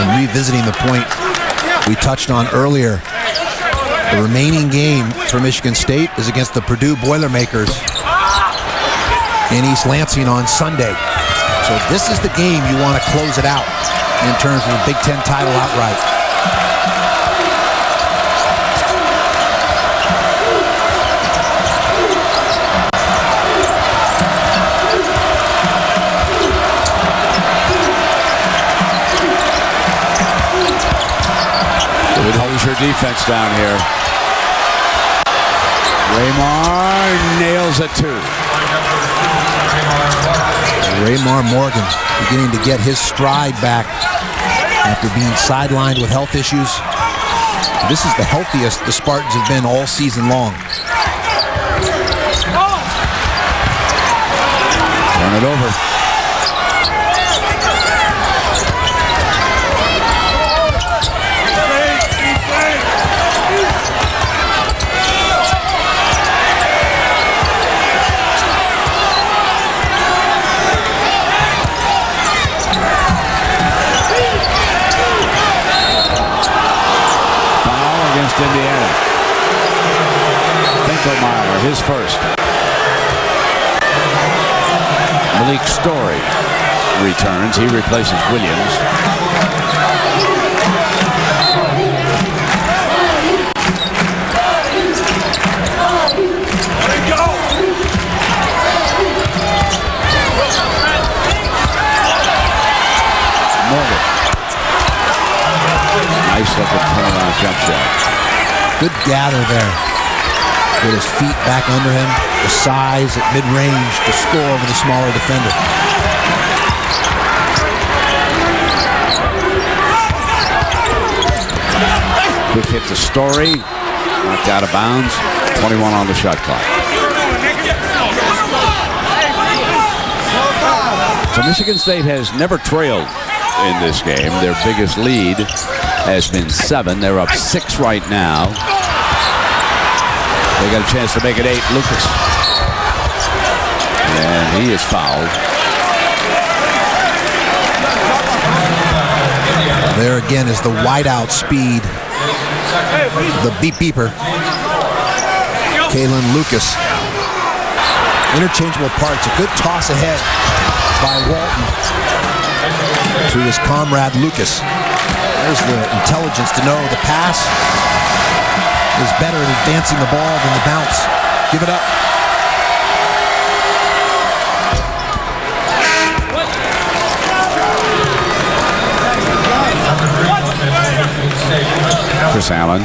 And revisiting the point we touched on earlier, the remaining game for Michigan State is against the Purdue Boilermakers. in East Lansing on Sunday. So this is the game you want to close it out in terms of the Big Ten title outright. Good Hoosier defense down here. Raymar nails it too. Raymar Morgan beginning to get his stride back after being sidelined with health issues. This is the healthiest the Spartans have been all season long. Turn it over. Indiana. Finkelmeyer, his first. Malik Story returns. He replaces Williams. Morgan. Nice looking turnaround jump shot. Good gather there. With his feet back under him. The size at mid-range to score over the smaller defender. Quick hit to Story. Knocked out of bounds. 21 on the shot clock. So Michigan State has never trailed in this game. Their biggest lead has been 7. They're up 6 right now. They got a chance to make it 8. Lucas. And he is fouled. There again is the wideout speed. The beeper. Kalen Lucas. Interchangeable parts. A good toss ahead by Walton to his comrade Lucas. There's the intelligence to know the pass is better at advancing the ball than the bounce. Give it up. Chris Allen,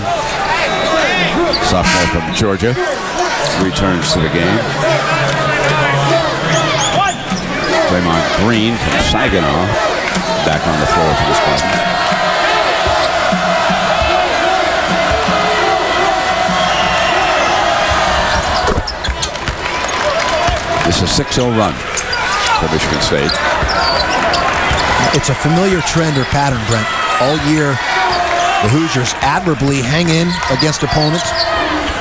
sophomore from Georgia, returns to the game. Draymond Green from Saginaw back on the floor for the Spartans. This is a 6-0 run for Michigan State. It's a familiar trend or pattern, Brent. All year, the Hoosiers admirably hang in against opponents,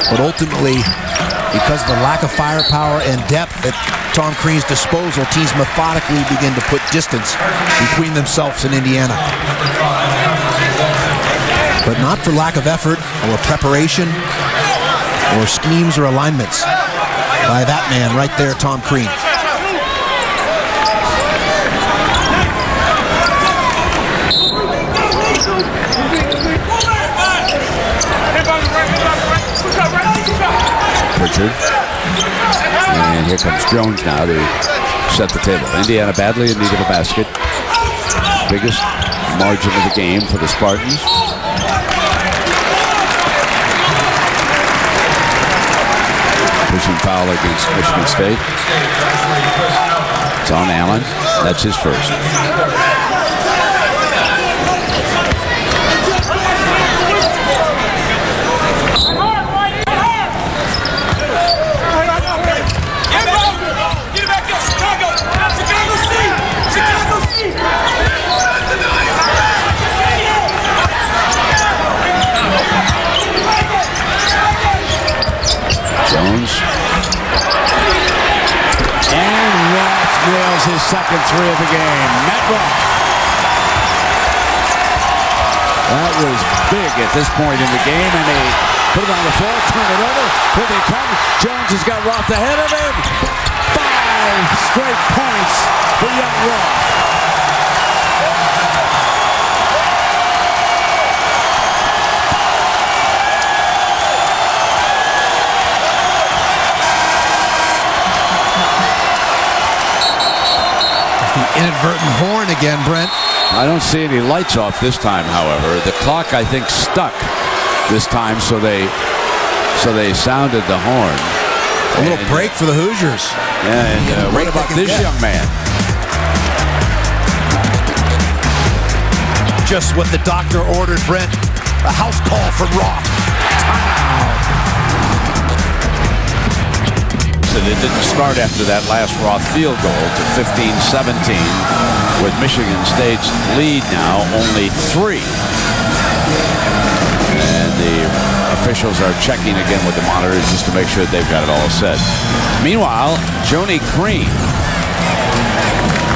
but ultimately, because of the lack of firepower and depth at Tom Crean's disposal, teams methodically begin to put distance between themselves and Indiana. But not for lack of effort or preparation or schemes or alignments by that man right there, Tom Crean. Pritchard. And here comes Jones now to set the table. Indiana badly in need of a basket. Biggest margin of the game for the Spartans. Pushing foul against Michigan State. It's on Allen. That's his first. Jones. And Roth nails his second 3 of the game. Matt Roth. That was big at this point in the game, and they put it on the floor, turn it over. Here they come. Jones has got Roth ahead of him. 5 straight points for young Roth. The inadvertent horn again, Brent. I don't see any lights off this time, however. The clock, I think, stuck this time, so they sounded the horn. A little break for the Hoosiers. Yeah, and what about this young man? Just what the doctor ordered, Brent. A house call for Roth. So it didn't start after that last Roth field goal to 15-17, with Michigan State's lead now only 3. And the officials are checking again with the monitors just to make sure they've got it all set. Meanwhile, Joni Crean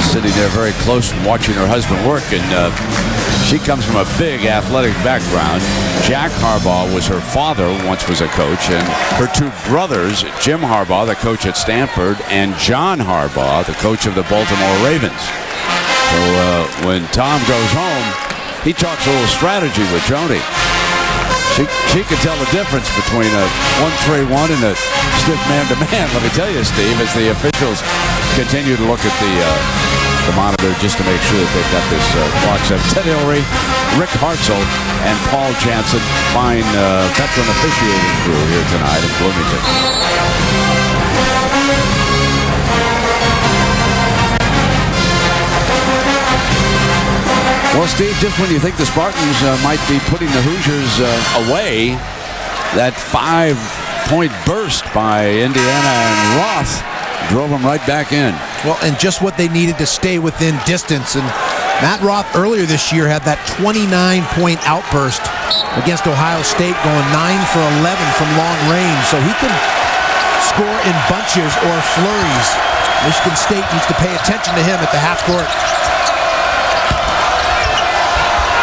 sitting there very close and watching her husband work, and she comes from a big athletic background. Jack Harbaugh was her father, once was a coach, and her 2 brothers, Jim Harbaugh, the coach at Stanford, and John Harbaugh, the coach of the Baltimore Ravens. So when Tom goes home, he talks a little strategy with Joni. She can tell the difference between a 1-3-1 and a stiff man-to-man. Let me tell you, Steve, as the officials continue to look at the monitor just to make sure that they've got this clock set. Ted Hillary, Rick Hartzell, and Paul Jansen, fine veteran officiating crew here tonight in Bloomington. Well, Steve, just when you think the Spartans might be putting the Hoosiers away, that 5-point burst by Indiana and Roth drove them right back in. Well, and just what they needed to stay within distance. And Matt Roth earlier this year had that 29-point outburst against Ohio State, going 9 for 11 from long range. So he can score in bunches or flurries. Michigan State needs to pay attention to him at the half court.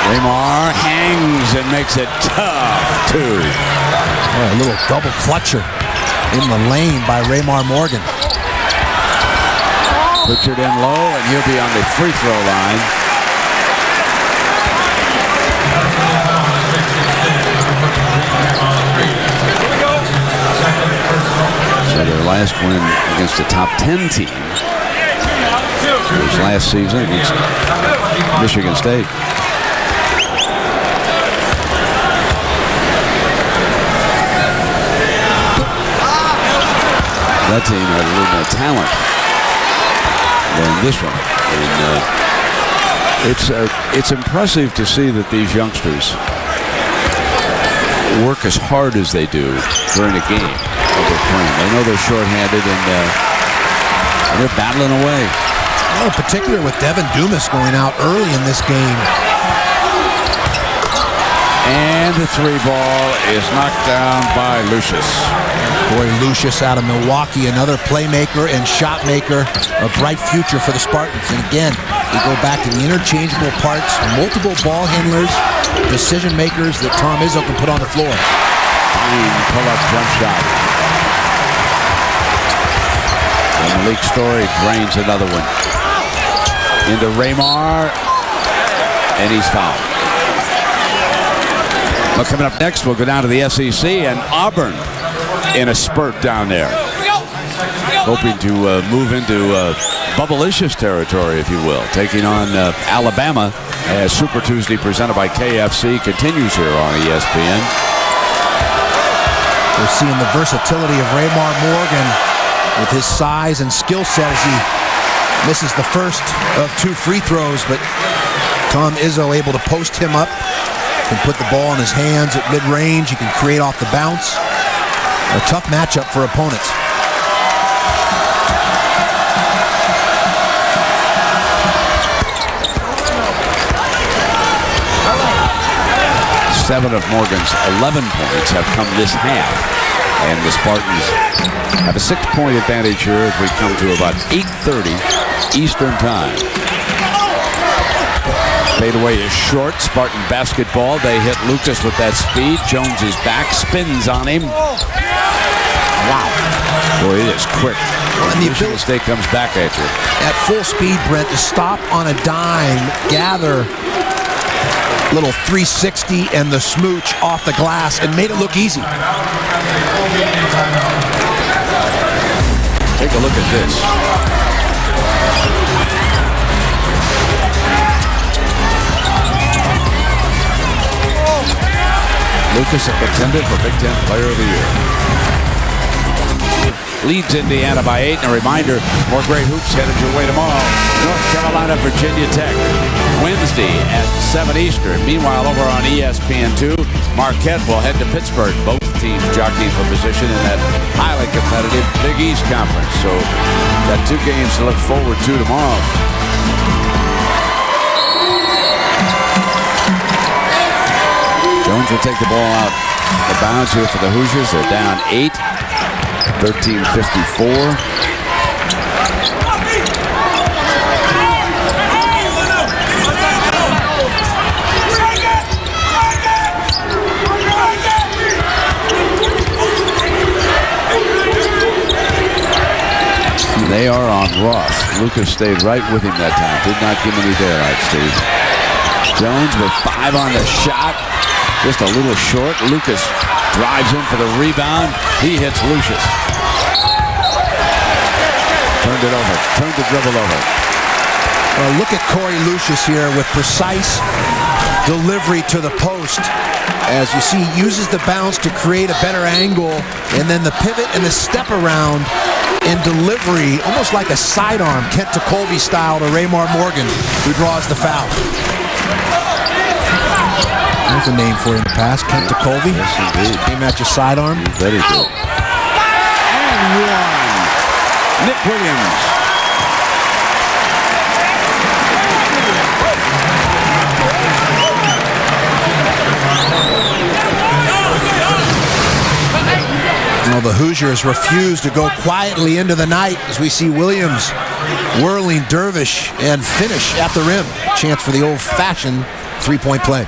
Raymar hangs and makes it tough, too. Oh, a little double clutcher in the lane by Raymar Morgan. Pritchard in low, and he'll be on the free throw line. So their last win against a top 10 team was last season against Michigan State. That team had a little more talent than this one. And it's impressive to see that these youngsters work as hard as they do during a game of their playing. They know they're shorthanded, and they're battling away. Well, in particular with Devin Dumas going out early in this game. And the 3-ball is knocked down by Lucius. Boy, Lucius out of Milwaukee, another playmaker and shot maker, a bright future for the Spartans. And again, we go back to the interchangeable parts, multiple ball handlers, decision makers that Tom Izzo can put on the floor. Fine pull-up jump shot. And Malik Story drains another one. Into Raymar, and he's fouled. Well, coming up next, we'll go down to the SEC, and Auburn in a spurt down there. Hoping to move into Bubblicious territory, if you will. Taking on Alabama as Super Tuesday presented by KFC continues here on ESPN. We're seeing the versatility of Raymar Morgan with his size and skill set as he misses the first of 2 free throws, but Tom Izzo able to post him up. Can put the ball in his hands at mid-range. He can create off the bounce. A tough matchup for opponents. Seven of Morgan's 11 points have come this half, and the Spartans have a 6-point advantage here as we come to about 8:30 Eastern time. Fadeaway is short. Spartan basketball. They hit Lucas with that speed. Jones is back, spins on him. Wow. Boy, it is quick. And the Michigan State comes back at you. At full speed, Brent, to stop on a dime, gather little 360 and the smooch off the glass and made it look easy. Take a look at this. Lucas, a contender for Big Ten Player of the Year. Leads Indiana by 8. And a reminder, more great hoops headed your way tomorrow. North Carolina, Virginia Tech. Wednesday at 7 Eastern. Meanwhile, over on ESPN2, Marquette will head to Pittsburgh. Both teams jockeying for position in that highly competitive Big East Conference. So, got 2 games to look forward to tomorrow. Jones will take the ball out of bounds here for the Hoosiers. They're down 8. 13:54. They are on Ross. Lucas stayed right with him that time. Did not give him any daylight, Steve. Jones with 5 on the shot. Just a little short. Lucas drives in for the rebound. He hits Lucius. Turned it over. Turned the dribble over. Well, look at Corey Lucius here with precise delivery to the post. As you see, he uses the bounce to create a better angle, and then the pivot and the step around and delivery, almost like a sidearm, Kent Colby style to Raymar Morgan, who draws the foul. There's a name for him in the past, Kent Colby. Yes, indeed. Came at your sidearm. You bet he did. And one. Nick Williams. Well, the Hoosiers refuse to go quietly into the night as we see Williams whirling dervish and finish at the rim. Chance for the old-fashioned three-point play.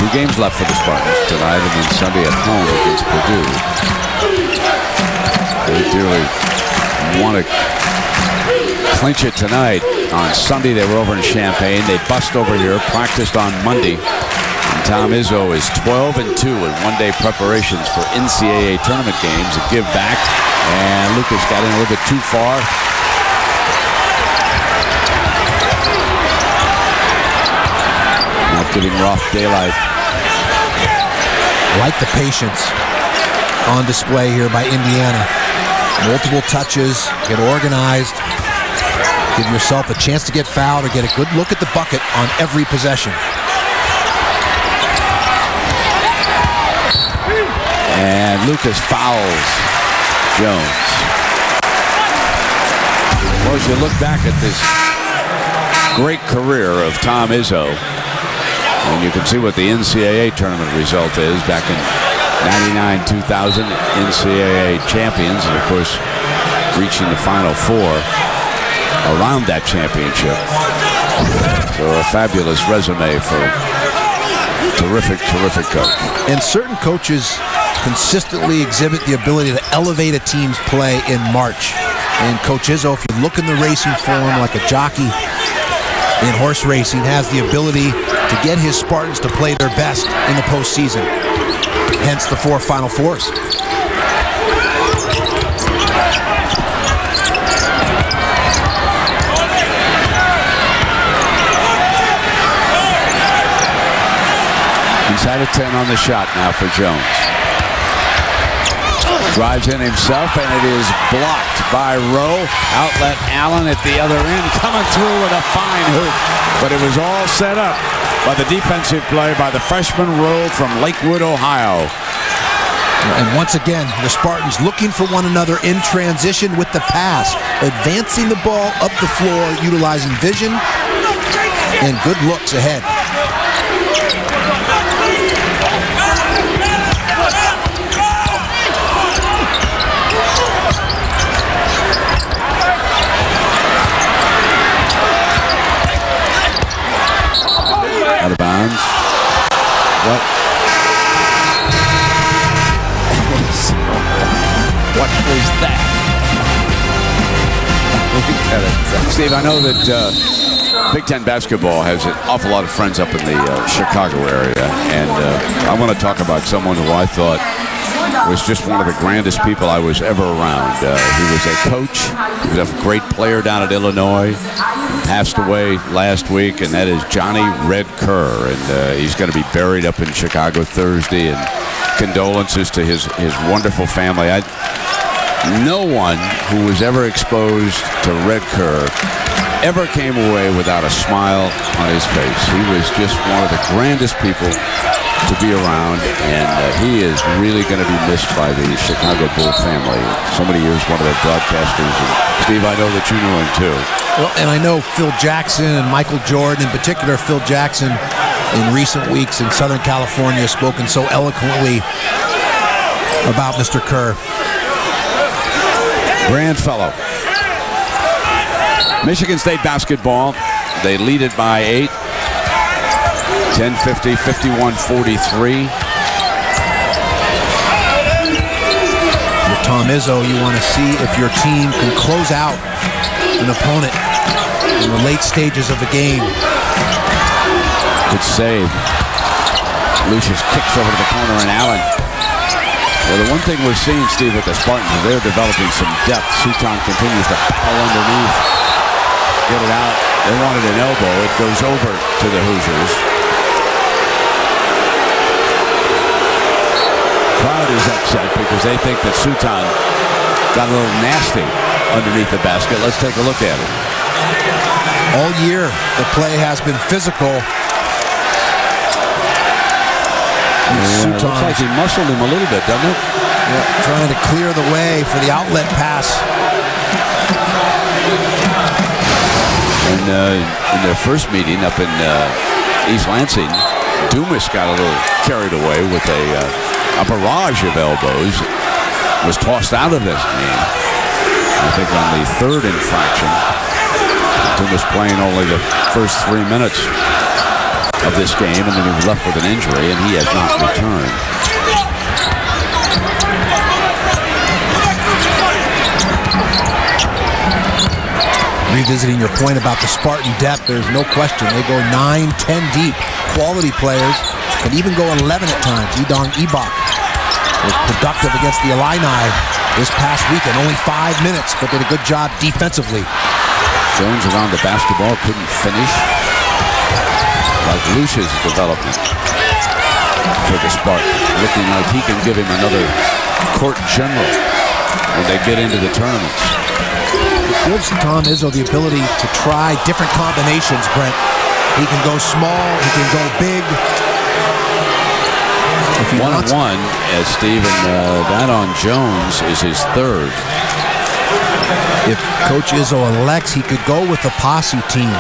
Games left for the Spartans tonight and then Sunday at home against Purdue. They dearly want to clinch it tonight. On Sunday they were over in Champaign. They bust over here, practiced on Monday. And Tom Izzo is 12-2 in one-day preparations for NCAA tournament games. A give back, and Lucas got in a little bit too far. Not giving Roth daylight. Like the patience on display here by Indiana. Multiple touches, get organized, give yourself a chance to get fouled or get a good look at the bucket on every possession. And Lucas fouls Jones. Well, as you look back at this great career of Tom Izzo, and you can see what the NCAA tournament result is back in 99-2000, NCAA champions, and of course reaching the Final Four around that championship. So a fabulous resume for terrific coach. And certain coaches consistently exhibit the ability to elevate a team's play in March. And Coach Izzo, if you look in the racing form like a jockey in horse racing, has the ability to get his Spartans to play their best in the postseason. Hence the 4 Final Fours. Inside of 10 on the shot now for Jones. Drives in himself, and it is blocked by Rowe. Outlet Allen at the other end, coming through with a fine hoop. But it was all set up by the defensive play by the freshman Rowe from Lakewood, Ohio. And once again, the Spartans looking for one another in transition with the pass, advancing the ball up the floor, utilizing vision and good looks ahead. What was that? Steve, I know that Big Ten basketball has an awful lot of friends up in the Chicago area, and I want to talk about someone who I thought was just one of the grandest people I was ever around. He was a coach. He was a great player down at Illinois. Passed away last week, and that is Johnny Red Kerr, and he's going to be buried up in Chicago Thursday, and condolences to his wonderful family. No one who was ever exposed to Red Kerr ever came away without a smile on his face. He was just one of the grandest people to be around, and he is really going to be missed by the Chicago Bull family. So many years, one of their broadcasters. And Steve, I know that you knew him too. Well, and I know Phil Jackson and Michael Jordan, in particular Phil Jackson, in recent weeks in Southern California, has spoken so eloquently about Mr. Kerr. Grand fellow. Michigan State basketball, they lead it by 8. 10-50, 51-43. You're Tom Izzo, you want to see if your team can close out an opponent in the late stages of the game. Good save. Lucius kicks over to the corner, and Allen. Well, the one thing we're seeing, Steve, with the Spartans is they're developing some depth. Suton continues to pull underneath. Get it out. They wanted an elbow. It goes over to the Hoosiers. Crowd is upset because they think that Suton got a little nasty underneath the basket. Let's take a look at it. All year, the play has been physical. Yeah, looks like he muscled him a little bit, doesn't it? Yeah, trying to clear the way for the outlet pass. And in their first meeting up in East Lansing, Dumas got a little carried away with a barrage of elbows. Was tossed out of this game. I think on the third infraction. Dumas playing only the first 3 minutes of this game, and then he was left with an injury, and he has not returned. Revisiting your point about the Spartan depth, there's no question. They go 9, 10 deep. Quality players can even go 11 at times. Idong Ibak was productive against the Illini this past weekend. Only 5 minutes, but did a good job defensively. Jones around the basketball, couldn't finish. Like Lucius' development for the Spartans, looking like he can give him another court general when they get into the tournaments. It gives Tom Izzo the ability to try different combinations, Brent. He can go small, he can go big. One-on-one, as Steven, that on Jones is his third. If Coach Izzo elects, he could go with the posse team.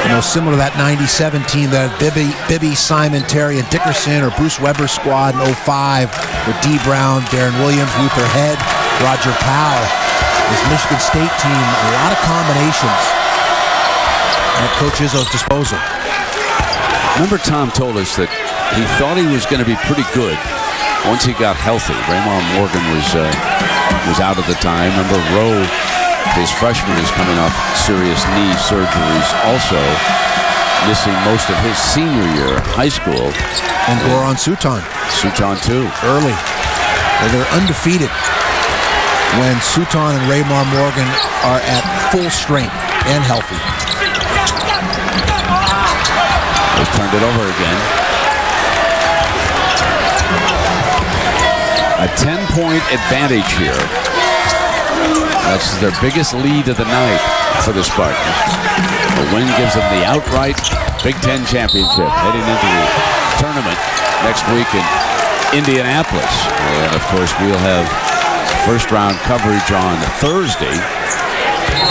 You know, similar to that 97 team, that Bibby, Simon, Terry, and Dickerson, or Bruce Weber squad in 05 with D. Brown, Darren Williams, Luther Head, Roger Powell. This Michigan State team, a lot of combinations at Coach Izzo's disposal. Remember, Tom told us that he thought he was going to be pretty good once he got healthy. Raymond Morgan was out at the time. Remember, Rowe, his freshman, is coming off serious knee surgeries, also missing most of his senior year of high school. And Goran Suton. Suton, too. Early. Well, they're undefeated when Suton and Raymond Morgan are at full strength and healthy. They've turned it over again. A 10-point advantage here. That's their biggest lead of the night for the Spartans. The win gives them the outright Big Ten championship heading into the tournament next week in Indianapolis. And, of course, we'll have first-round coverage on Thursday.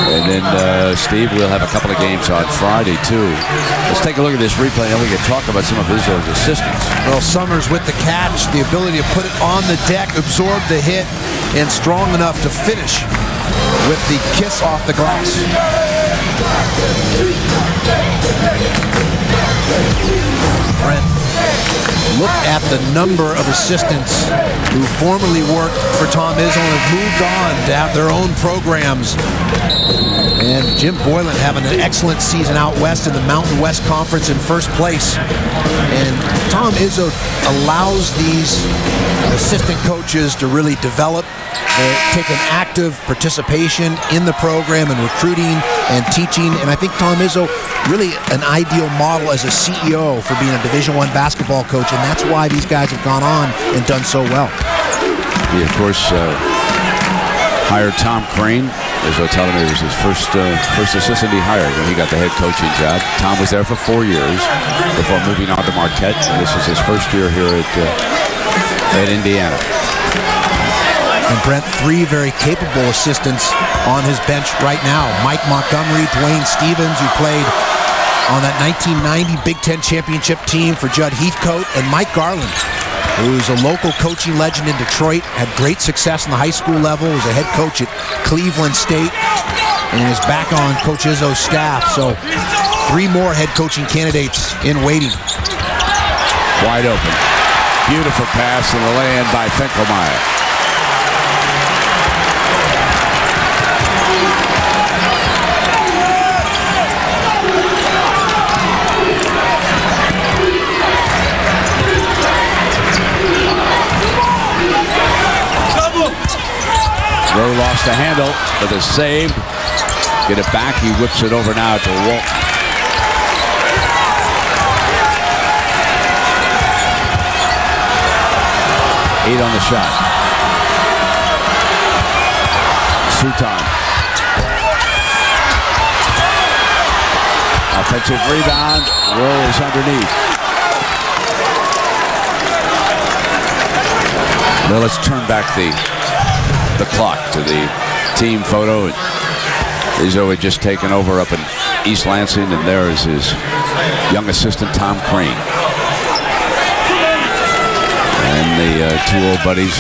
And then, Steve, we'll have a couple of games on Friday, too. Let's take a look at this replay, and we can talk about some of Izzo's assistants. Well, Summers with the catch, the ability to put it on the deck, absorb the hit, and strong enough to finish with the kiss off the glass. Brent, Look at the number of assistants who formerly worked for Tom Izzo and have moved on to have their own programs. And Jim Boylan having an excellent season out west in the Mountain West Conference in first place. And Tom Izzo allows these assistant coaches to really develop, take an active participation in the program and recruiting and teaching. And I think Tom Izzo really an ideal model as a CEO for being a Division I basketball coach, and that's why these guys have gone on and done so well. He, of course, hired Tom Crane. Izzo telling me it was his first assistant he hired when he got the head coaching job. Tom was there for 4 years before moving on to Marquette. And this is his first year here at Indiana. And Brent, 3 very capable assistants on his bench right now. Mike Montgomery, Dwayne Stevens, who played on that 1990 Big Ten championship team for Judd Heathcote, and Mike Garland, who's a local coaching legend in Detroit, had great success on the high school level, was a head coach at Cleveland State, and is back on Coach Izzo's staff. So 3 more head coaching candidates in waiting. Wide open. Beautiful pass and the lay-in by Finkelmeyer. Rowe lost the handle, but is saved. Get it back. He whips it over now to Walton. Eight on the shot. Suton. Offensive rebound. Rowe is underneath. Well, let's turn back the clock to the team photo. Izzo had just taken over up in East Lansing, and there is his young assistant, Tom Crane. And the 2 old buddies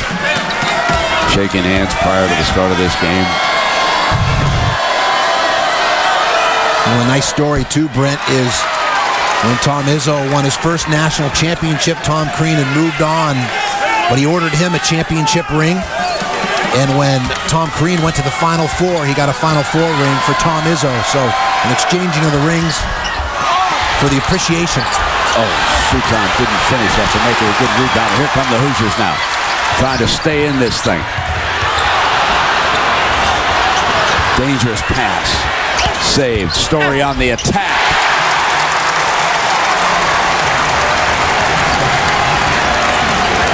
shaking hands prior to the start of this game. Well, a nice story, too, Brent, is when Tom Izzo won his first national championship, Tom Crane had moved on, but he ordered him a championship ring. And when Tom Crane went to the Final Four, he got a Final Four ring for Tom Izzo. So an exchanging of the rings for the appreciation. Oh, Suton didn't finish after making a good rebound. Here come the Hoosiers now, trying to stay in this thing. Dangerous pass. Saved. Story on the attack.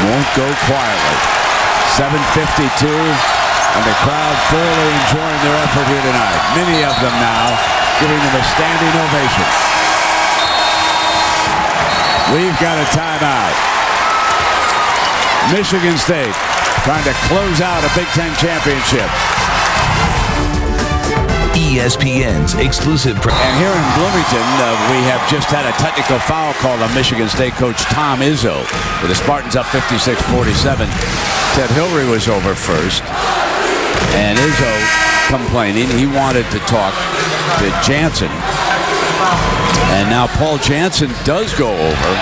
Won't go quietly. 7:52, and the crowd thoroughly enjoying their effort here tonight. Many of them now giving them a standing ovation. We've got a timeout. Michigan State trying to close out a Big Ten championship. ESPN's exclusive. And here in Bloomington, we have just had a technical foul called on Michigan State coach Tom Izzo, with the Spartans up 56-47. Ted Hillary was over first, and Izzo complaining. He wanted to talk to Jansen, and now Paul Jansen does go over.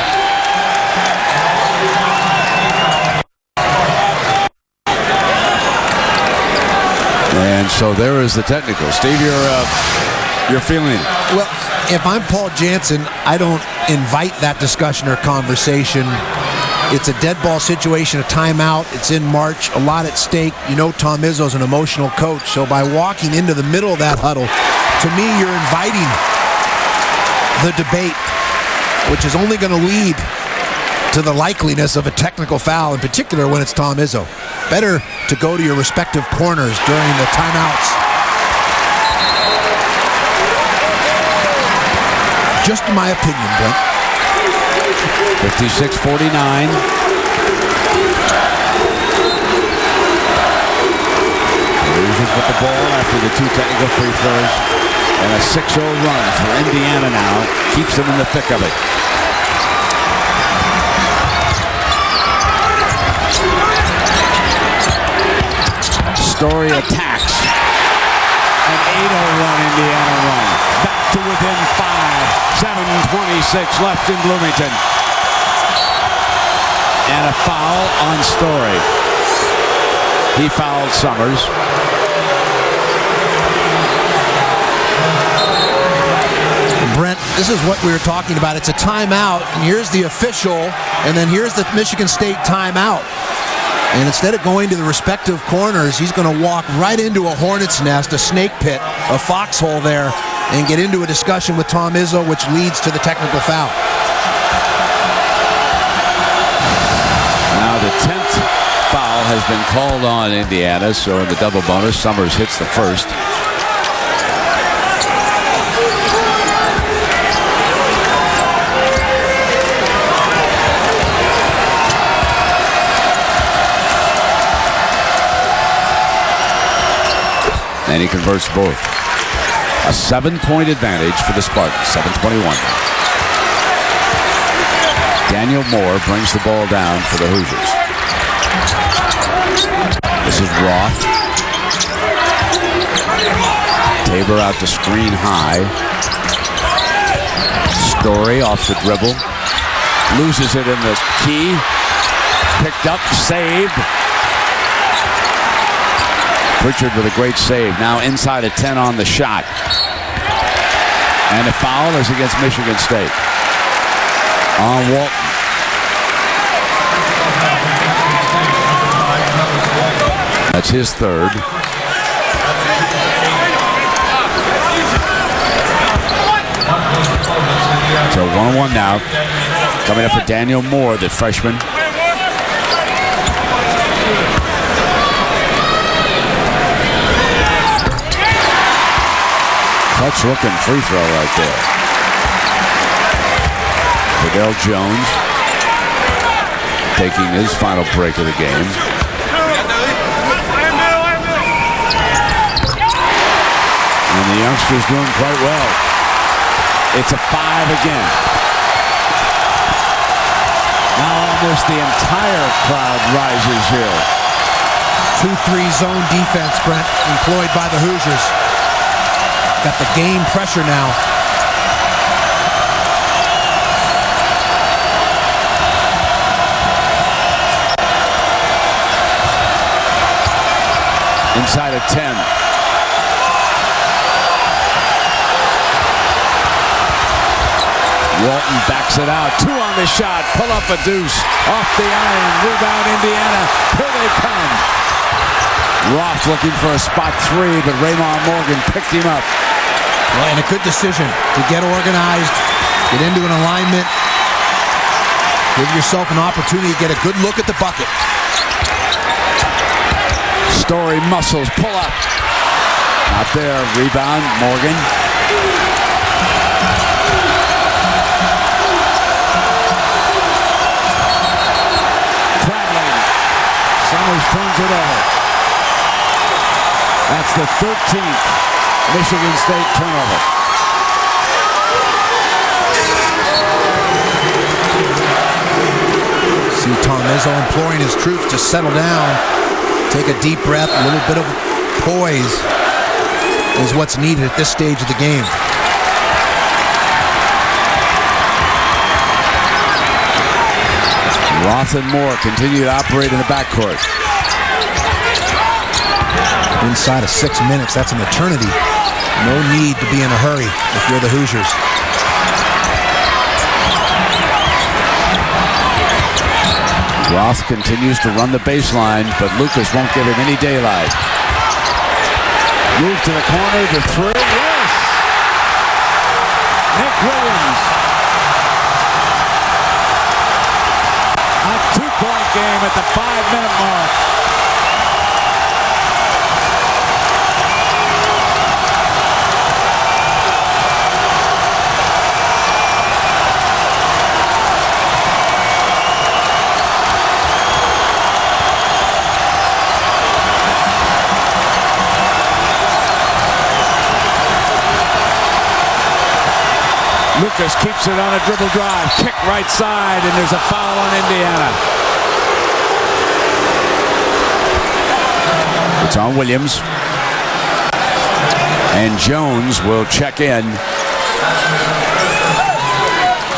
And so there is the technical. Steve, you're feeling it. Well, if I'm Paul Jansen, I don't invite that discussion or conversation. It's a dead ball situation, a timeout. It's in March, a lot at stake. You know Tom Izzo's an emotional coach, so by walking into the middle of that huddle, to me, you're inviting the debate, which is only going to lead to the likeliness of a technical foul, in particular when it's Tom Izzo. Better to go to your respective corners during the timeouts. Just my opinion, Brent. 56-49. Hoosiers with the ball after the 2 technical free throws. And a 6-0 run for Indiana now. Keeps them in the thick of it. Story attacks. An 8-0 run, Indiana run. Back to within 5. 7:26 left in Bloomington. And a foul on Story. He fouled Summers. Brent, this is what we were talking about. It's a timeout, and here's the official, and then here's the Michigan State timeout. And instead of going to the respective corners, he's going to walk right into a hornet's nest, a snake pit, a foxhole there, and get into a discussion with Tom Izzo, which leads to the technical foul. Now the 10th foul has been called on Indiana, so in the double bonus, Summers hits the first. And he converts both. A 7-point advantage for the Spartans, 7:21. Daniel Moore brings the ball down for the Hoosiers. This is Roth. Tabor out to screen high. Story off the dribble. Loses it in the key. Picked up, saved. Pritchard with a great save. Now inside of 10 on the shot. And a foul is against Michigan State. On Walton. That's his third. So 1-1 now. Coming up for Daniel Moore, the freshman. Touch looking free throw right there. Fidel Jones taking his final break of the game. And the youngster's doing quite well. It's a 5 again. Now almost the entire crowd rises here. 2-3 zone defense, Brent, employed by the Hoosiers. Got the game pressure now. Inside of 10. Walton backs it out. 2 on the shot. Pull up a deuce. Off the iron. Rebound Indiana. Here they come. Roth looking for a spot 3, but Raymond Morgan picked him up. Well, and a good decision to get organized, get into an alignment, give yourself an opportunity to get a good look at the bucket. Story muscles, pull up. Not there, rebound, Morgan. Traveling. Summers turns it over. That's the 13th. Michigan State turnover. See Tom Izzo imploring his troops to settle down, take a deep breath, a little bit of poise is what's needed at this stage of the game. Roth and Moore continue to operate in the backcourt. Inside of 6 minutes, that's an eternity. No need to be in a hurry if you're the Hoosiers. Roth continues to run the baseline, but Lucas won't give him any daylight. Move to the corner, the 3. Yes! Nick Williams. A 2-point game at the 5-minute mark. Lucas keeps it on a dribble drive. Kick right side, and there's a foul on Indiana. It's on Williams. And Jones will check in.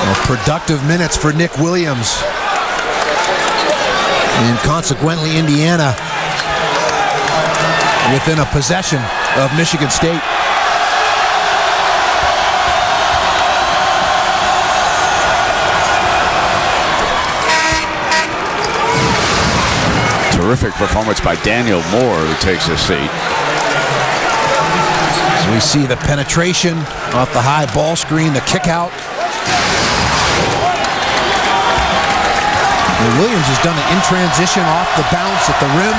Well, productive minutes for Nick Williams. And consequently, Indiana within a possession of Michigan State. Terrific performance by Daniel Moore, who takes his seat. As we see the penetration off the high ball screen, the kick out. And Williams has done it in transition, off the bounce, at the rim,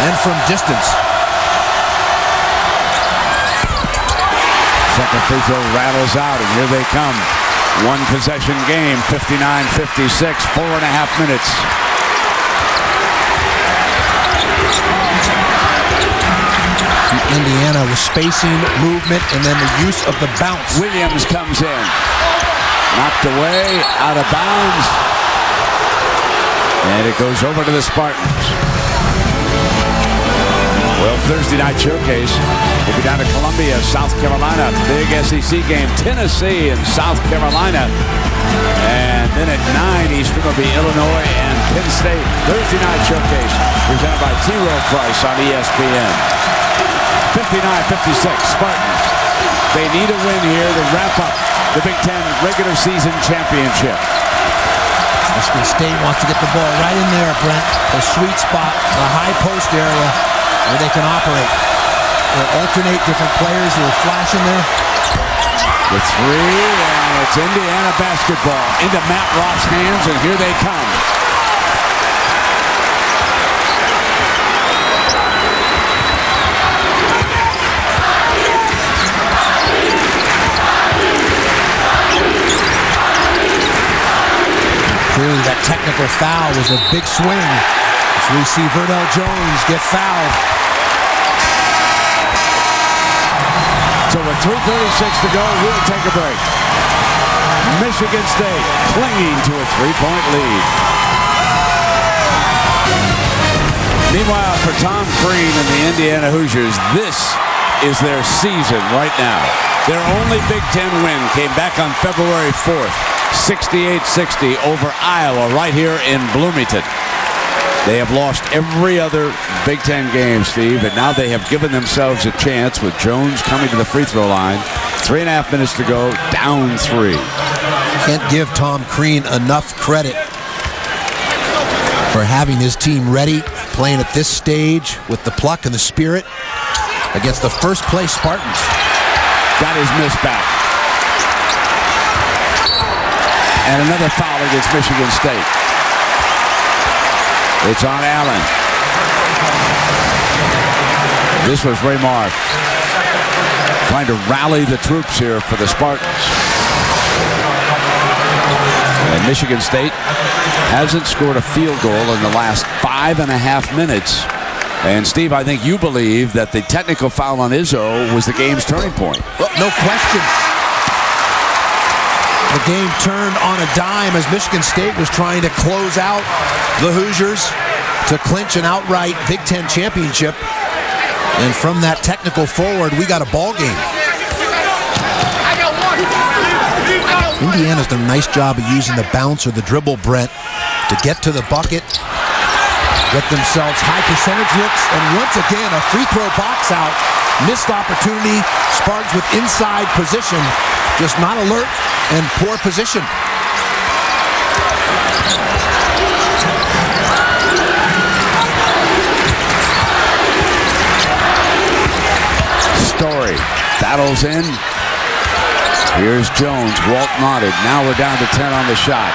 and from distance. Second free throw rattles out, and here they come. One possession game, 59-56, 4.5 minutes. Indiana with spacing, movement, and then the use of the bounce. Williams comes in. Knocked away, out of bounds. And it goes over to the Spartans. Well, Thursday night showcase. We'll be down to Columbia, South Carolina. Big SEC game. Tennessee and South Carolina. And then at 9 Eastern will be Illinois and Penn State. Thursday night showcase presented by T. Rowe Price on ESPN. 59-56, Spartans. They need a win here to wrap up the Big Ten regular season championship. Michigan State wants to get the ball right in there, Brent. The sweet spot, the high post area where they can operate. They'll alternate different players who are flashing there. The three, and it's Indiana basketball into Matt Roth's hands, and here they come. Clearly that technical foul was a big swing. As we see Verdell Jones get fouled. So with 3:36 to go, we'll take a break. Michigan State clinging to a 3-point lead. Meanwhile, for Tom Crean and the Indiana Hoosiers, this is their season right now. Their only Big Ten win came back on February 4th. 68-60 over Iowa right here in Bloomington. They have lost every other Big Ten game, Steve, and now they have given themselves a chance with Jones coming to the free throw line. 3.5 minutes to go, down 3. Can't give Tom Crean enough credit for having his team ready, playing at this stage with the pluck and the spirit against the first place Spartans. Got his miss back. And another foul against Michigan State. It's on Allen. This was Raymar trying to rally the troops here for the Spartans. And Michigan State hasn't scored a field goal in the last 5.5 minutes. And Steve, I think you believe that the technical foul on Izzo was the game's turning point. Well, no question. The game turned on a dime as Michigan State was trying to close out the Hoosiers to clinch an outright Big Ten championship. And from that technical forward, we got a ball game. Indiana's done a nice job of using the bounce or the dribble, Brent, to get to the bucket, get themselves high percentage looks, and once again, a free throw box out. Missed opportunity. Spartans with inside position, just not alert and poor position. Story battles in. Here's Jones. Walt nodded. Now we're down to 10 on the shot.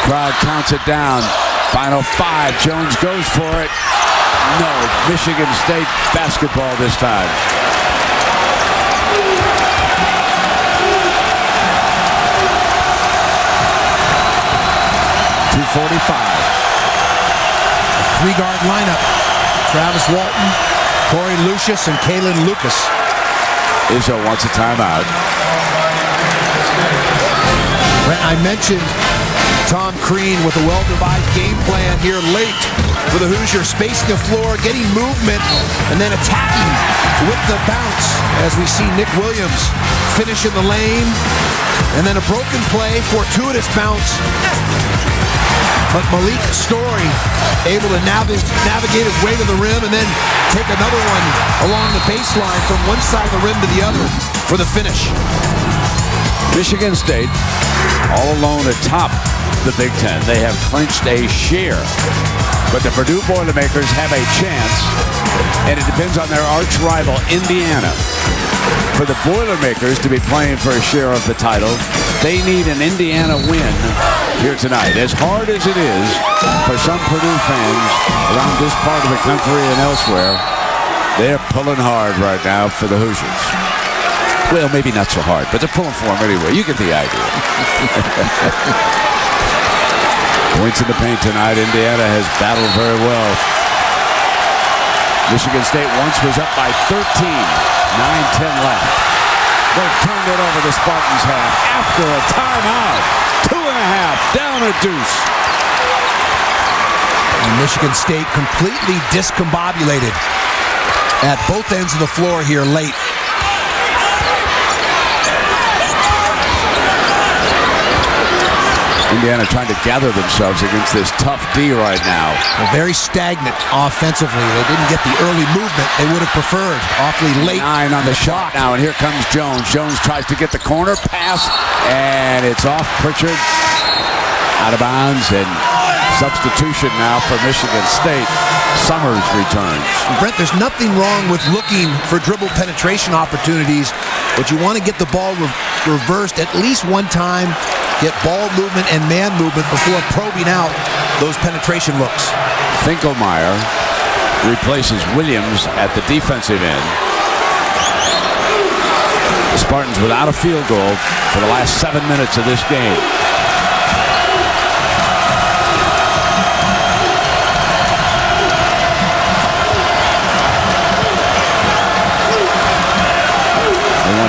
Crowd counts it down. Final 5. Jones goes for it. No. Michigan State basketball this time. .245. Three-guard lineup. Travis Walton, Corey Lucius, and Kalen Lucas. Izzo wants a timeout. I mentioned Tom Crean with a well-devised game plan here late for the Hoosiers, spacing the floor, getting movement, and then attacking with the bounce as we see Nick Williams finish in the lane, and then a broken play, fortuitous bounce. But Malik Story able to navigate his way to the rim and then take another one along the baseline from one side of the rim to the other for the finish. Michigan State all alone atop the Big Ten. They have clinched a share. But the Purdue Boilermakers have a chance, and it depends on their arch rival, Indiana. For the Boilermakers to be playing for a share of the title, they need an Indiana win here tonight. As hard as it is for some Purdue fans around this part of the country and elsewhere, they're pulling hard right now for the Hoosiers. Well, maybe not so hard, but they're pulling for them anyway. You get the idea. Points in the paint tonight. Indiana has battled very well. Michigan State once was up by 13. 9-10 left. They've turned it over. The Spartans have after a timeout. 2.5 down a deuce. And Michigan State completely discombobulated at both ends of the floor here late. Indiana trying to gather themselves against this tough D right now. They're very stagnant offensively. They didn't get the early movement they would have preferred. Awfully late. 9 on the shot now, and here comes Jones. Jones tries to get the corner pass, and it's off Pritchard. Out of bounds, and substitution now for Michigan State. Summers returns. Brent, there's nothing wrong with looking for dribble penetration opportunities, but you want to get the ball reversed at least one time, get ball movement and man movement before probing out those penetration looks. Finkelmeyer replaces Williams at the defensive end. The Spartans without a field goal for the last 7 minutes of this game.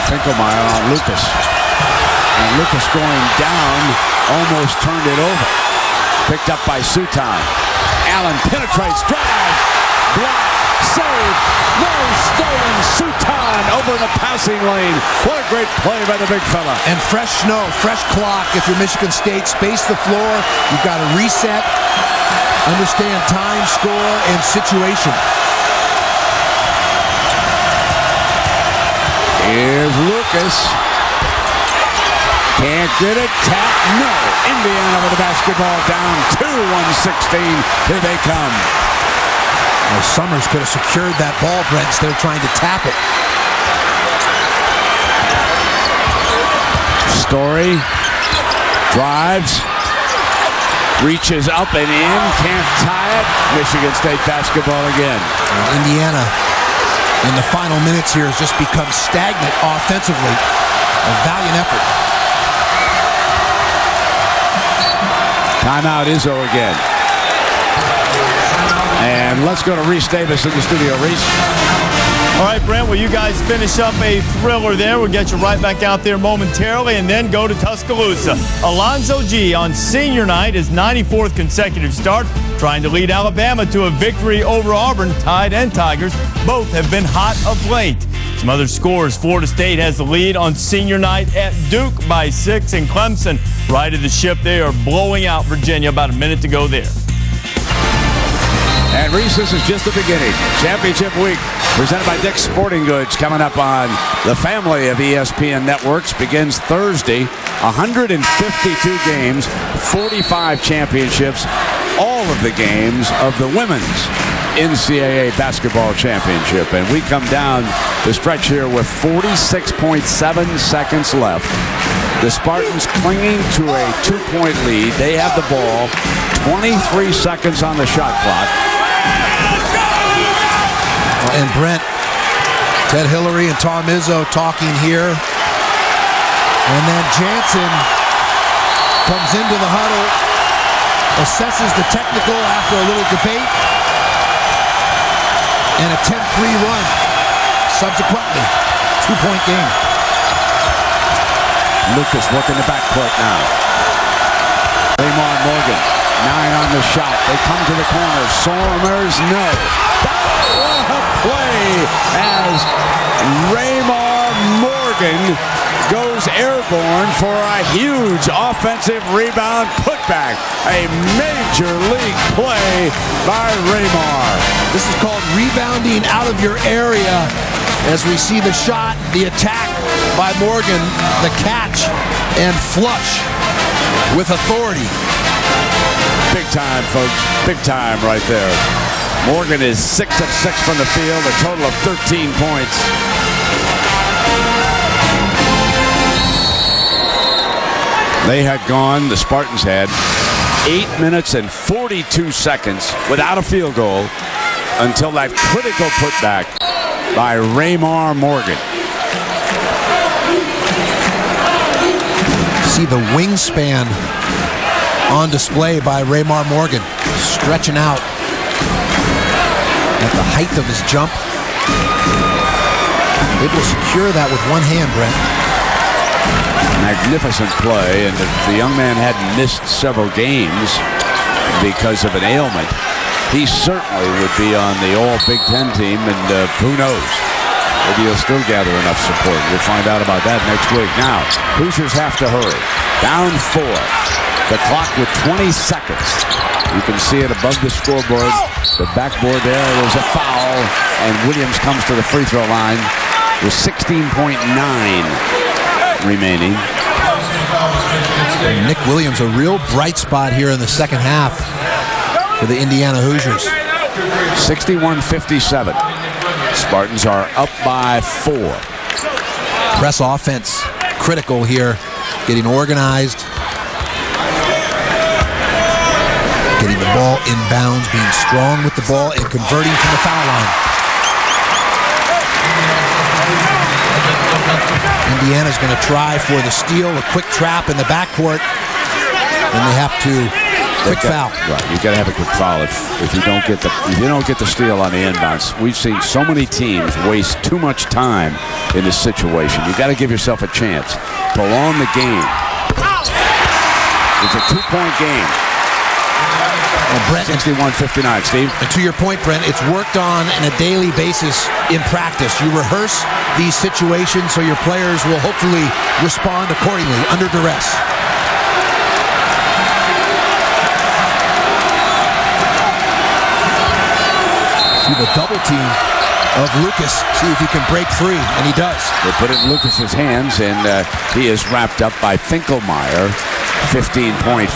Finkelmeyer on Lucas. And Lucas going down almost turned it over. Picked up by Sutan. Allen penetrates, drives, block, save, no stolen. Sutan over in the passing lane. What a great play by the big fella. And fresh snow, fresh clock. If you're Michigan State, space the floor. You've got to reset, understand time, score, and situation. Here's Lucas. Can't get it. Tap. No. Indiana with the basketball down to 116. Here they come. Well, Summers could have secured that ball, Brent, instead of trying to tap it. Story drives. Reaches up and in. Can't tie it. Michigan State basketball again. Indiana in the final minutes here has just become stagnant offensively. A valiant effort. Timeout Izzo again. And let's go to Reese Davis in the studio. Reese. All right, Brent, well, you guys finish up a thriller there. We'll get you right back out there momentarily and then go to Tuscaloosa. Alonzo G on senior night, his 94th consecutive start, trying to lead Alabama to a victory over Auburn. Tide and Tigers both have been hot of late. Some other scores. Florida State has the lead on senior night at Duke by 6, and Clemson righted the ship. They are blowing out Virginia. About a minute to go there. And Reese, this is just the beginning. Championship week presented by Dick's Sporting Goods coming up on the family of ESPN networks. Begins Thursday. 152 games, 45 championships, all of the games of the women's NCAA basketball championship. And we come down the stretch here with 46.7 seconds left. The Spartans clinging to a 2-point lead. They have the ball. 23 seconds on the shot clock. And Brent, Ted Hillary and Tom Izzo talking here. And then Jansen comes into the huddle, assesses the technical after a little debate, and a 10-3 run. Subsequently, 2-point game. Lucas working the backcourt now. Raymond Morgan, 9 on the shot. They come to the corner. Sommers, no. What a play as Raymond Morgan goes airborne for a huge offensive rebound putback. A major league play by Raymar. This is called rebounding out of your area. As we see the shot, the attack by Morgan, the catch, and flush with authority. Big time, folks. Big time right there. Morgan is 6 of 6 from the field, a total of 13 points. They had gone, the Spartans had, 8 minutes and 42 seconds without a field goal until that critical putback by Raymar Morgan. See the wingspan on display by Raymar Morgan, stretching out at the height of his jump. Able to secure that with one hand, Brent. Magnificent play, and if the young man hadn't missed several games because of an ailment, he certainly would be on the all Big Ten team, and who knows? Maybe he'll still gather enough support. We'll find out about that next week. Now, Hoosiers have to hurry. Down 4. The clock with 20 seconds. You can see it above the scoreboard. The backboard there was a foul, and Williams comes to the free throw line with 16.9 remaining. Nick Williams, a real bright spot here in the second half for the Indiana Hoosiers. 61-57. Spartans are up by 4. Press offense, critical here. Getting organized. Getting the ball inbounds, being strong with the ball, and converting from the foul line. Indiana's going to try for the steal, a quick trap in the backcourt, and they have to foul. Right, you got to have a quick foul if you don't get the steal on the inbounds. We've seen so many teams waste too much time in this situation. You got to give yourself a chance. Prolong the game. It's a 2-point game. Well, Brent, 61-59, Steve. And to your point, Brent, it's worked on a daily basis in practice. You rehearse these situations so your players will hopefully respond accordingly under duress. See the double team of Lucas. See if he can break free, and he does. They put it in Lucas's hands, and he is wrapped up by Finkelmeyer, 15.5.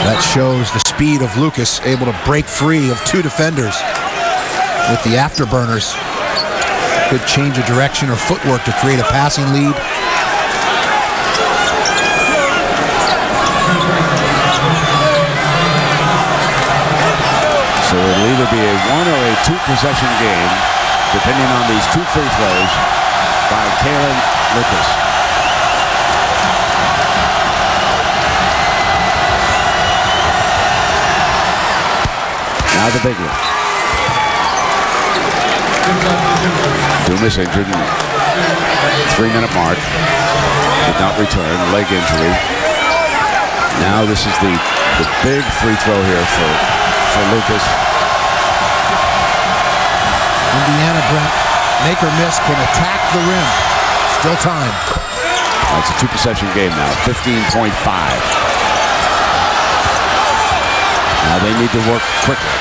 That shows the speed of Lucas, able to break free of 2 defenders with the afterburners. Good change of direction or footwork to create a passing lead. So it'll either be a 1 or a 2-possession game, depending on these 2 free throws by Kalen Lucas. Now the big one. Dumas injured in the 3-minute mark. Did not return, leg injury. Now this is the big free throw here for Lucas. Indiana, Brent, make or miss, can attack the rim. Still time. It's a 2-possession game now, 15.5. Now they need to work quickly.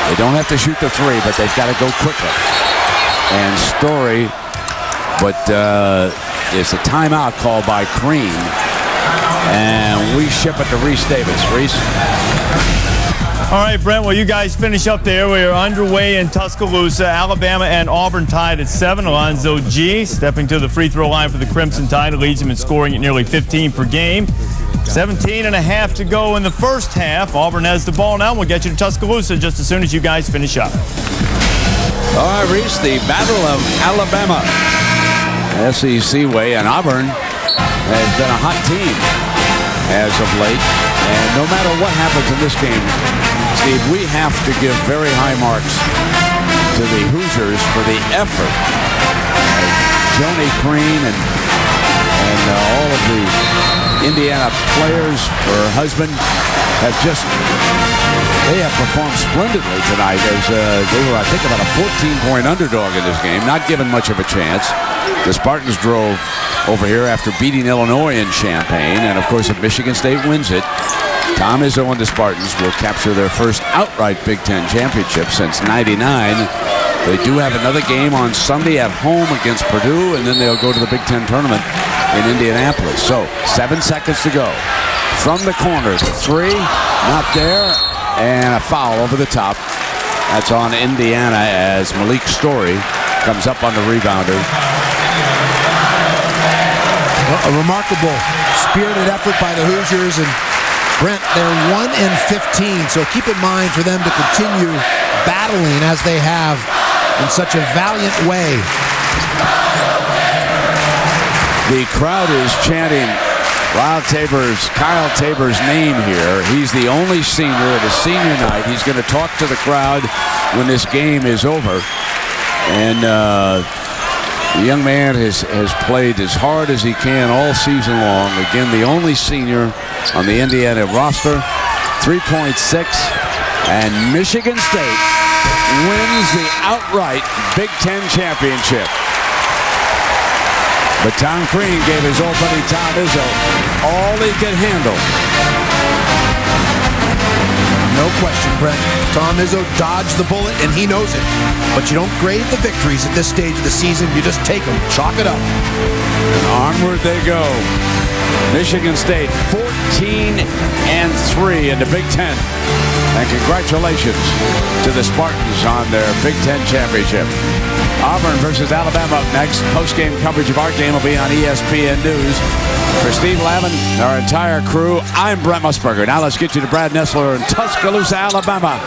They don't have to shoot the 3, but they've got to go quickly. And Story, but it's a timeout called by Crean. And we ship it to Reese Davis. Reese? All right, Brent, well, you guys finish up there. We are underway in Tuscaloosa. Alabama and Auburn tied at 7. Alonzo G stepping to the free throw line for the Crimson Tide. Leads them in scoring at nearly 15 per game. 17.5 to go in the first half. Auburn has the ball now. We'll get you to Tuscaloosa just as soon as you guys finish up. All right, Reese, the Battle of Alabama. SEC way, and Auburn has been a hot team as of late. And no matter what happens in this game, Steve, we have to give very high marks to the Hoosiers for the effort. Joni Crean and all of the Indiana players, her husband, have just They have performed splendidly tonight as they were, I think, about a 14-point underdog in this game, not given much of a chance. The Spartans drove over here after beating Illinois in Champaign, and of course, if Michigan State wins it, Tom Izzo and the Spartans will capture their first outright Big Ten championship since '99. They do have another game on Sunday at home against Purdue, and then they'll go to the Big Ten tournament in Indianapolis. So, 7 seconds to go. From the corner, the three, not there, and a foul over the top. That's on Indiana as Malik Story comes up on the rebounder. A remarkable spirited effort by the Hoosiers, and Brent, they're 1-15, so keep in mind for them to continue battling as they have in such a valiant way. The crowd is chanting Kyle Tabor's name here. He's the only senior at a senior night. He's going to talk to the crowd when this game is over. And the young man has played as hard as he can all season long. Again, the only senior on the Indiana roster. 3.6. And Michigan State wins the outright Big Ten championship. But Tom Crean gave his old buddy Tom Izzo all he could handle. No question, Brent. Tom Izzo dodged the bullet, and he knows it. But you don't grade the victories at this stage of the season. You just take them, chalk it up. And onward they go. Michigan State 14-3 in the Big Ten. And congratulations to the Spartans on their Big Ten championship. Auburn versus Alabama up next. Post-game coverage of our game will be on ESPN News. For Steve Lavin, our entire crew, I'm Brent Musburger. Now let's get you to Brad Nessler in Tuscaloosa, Alabama.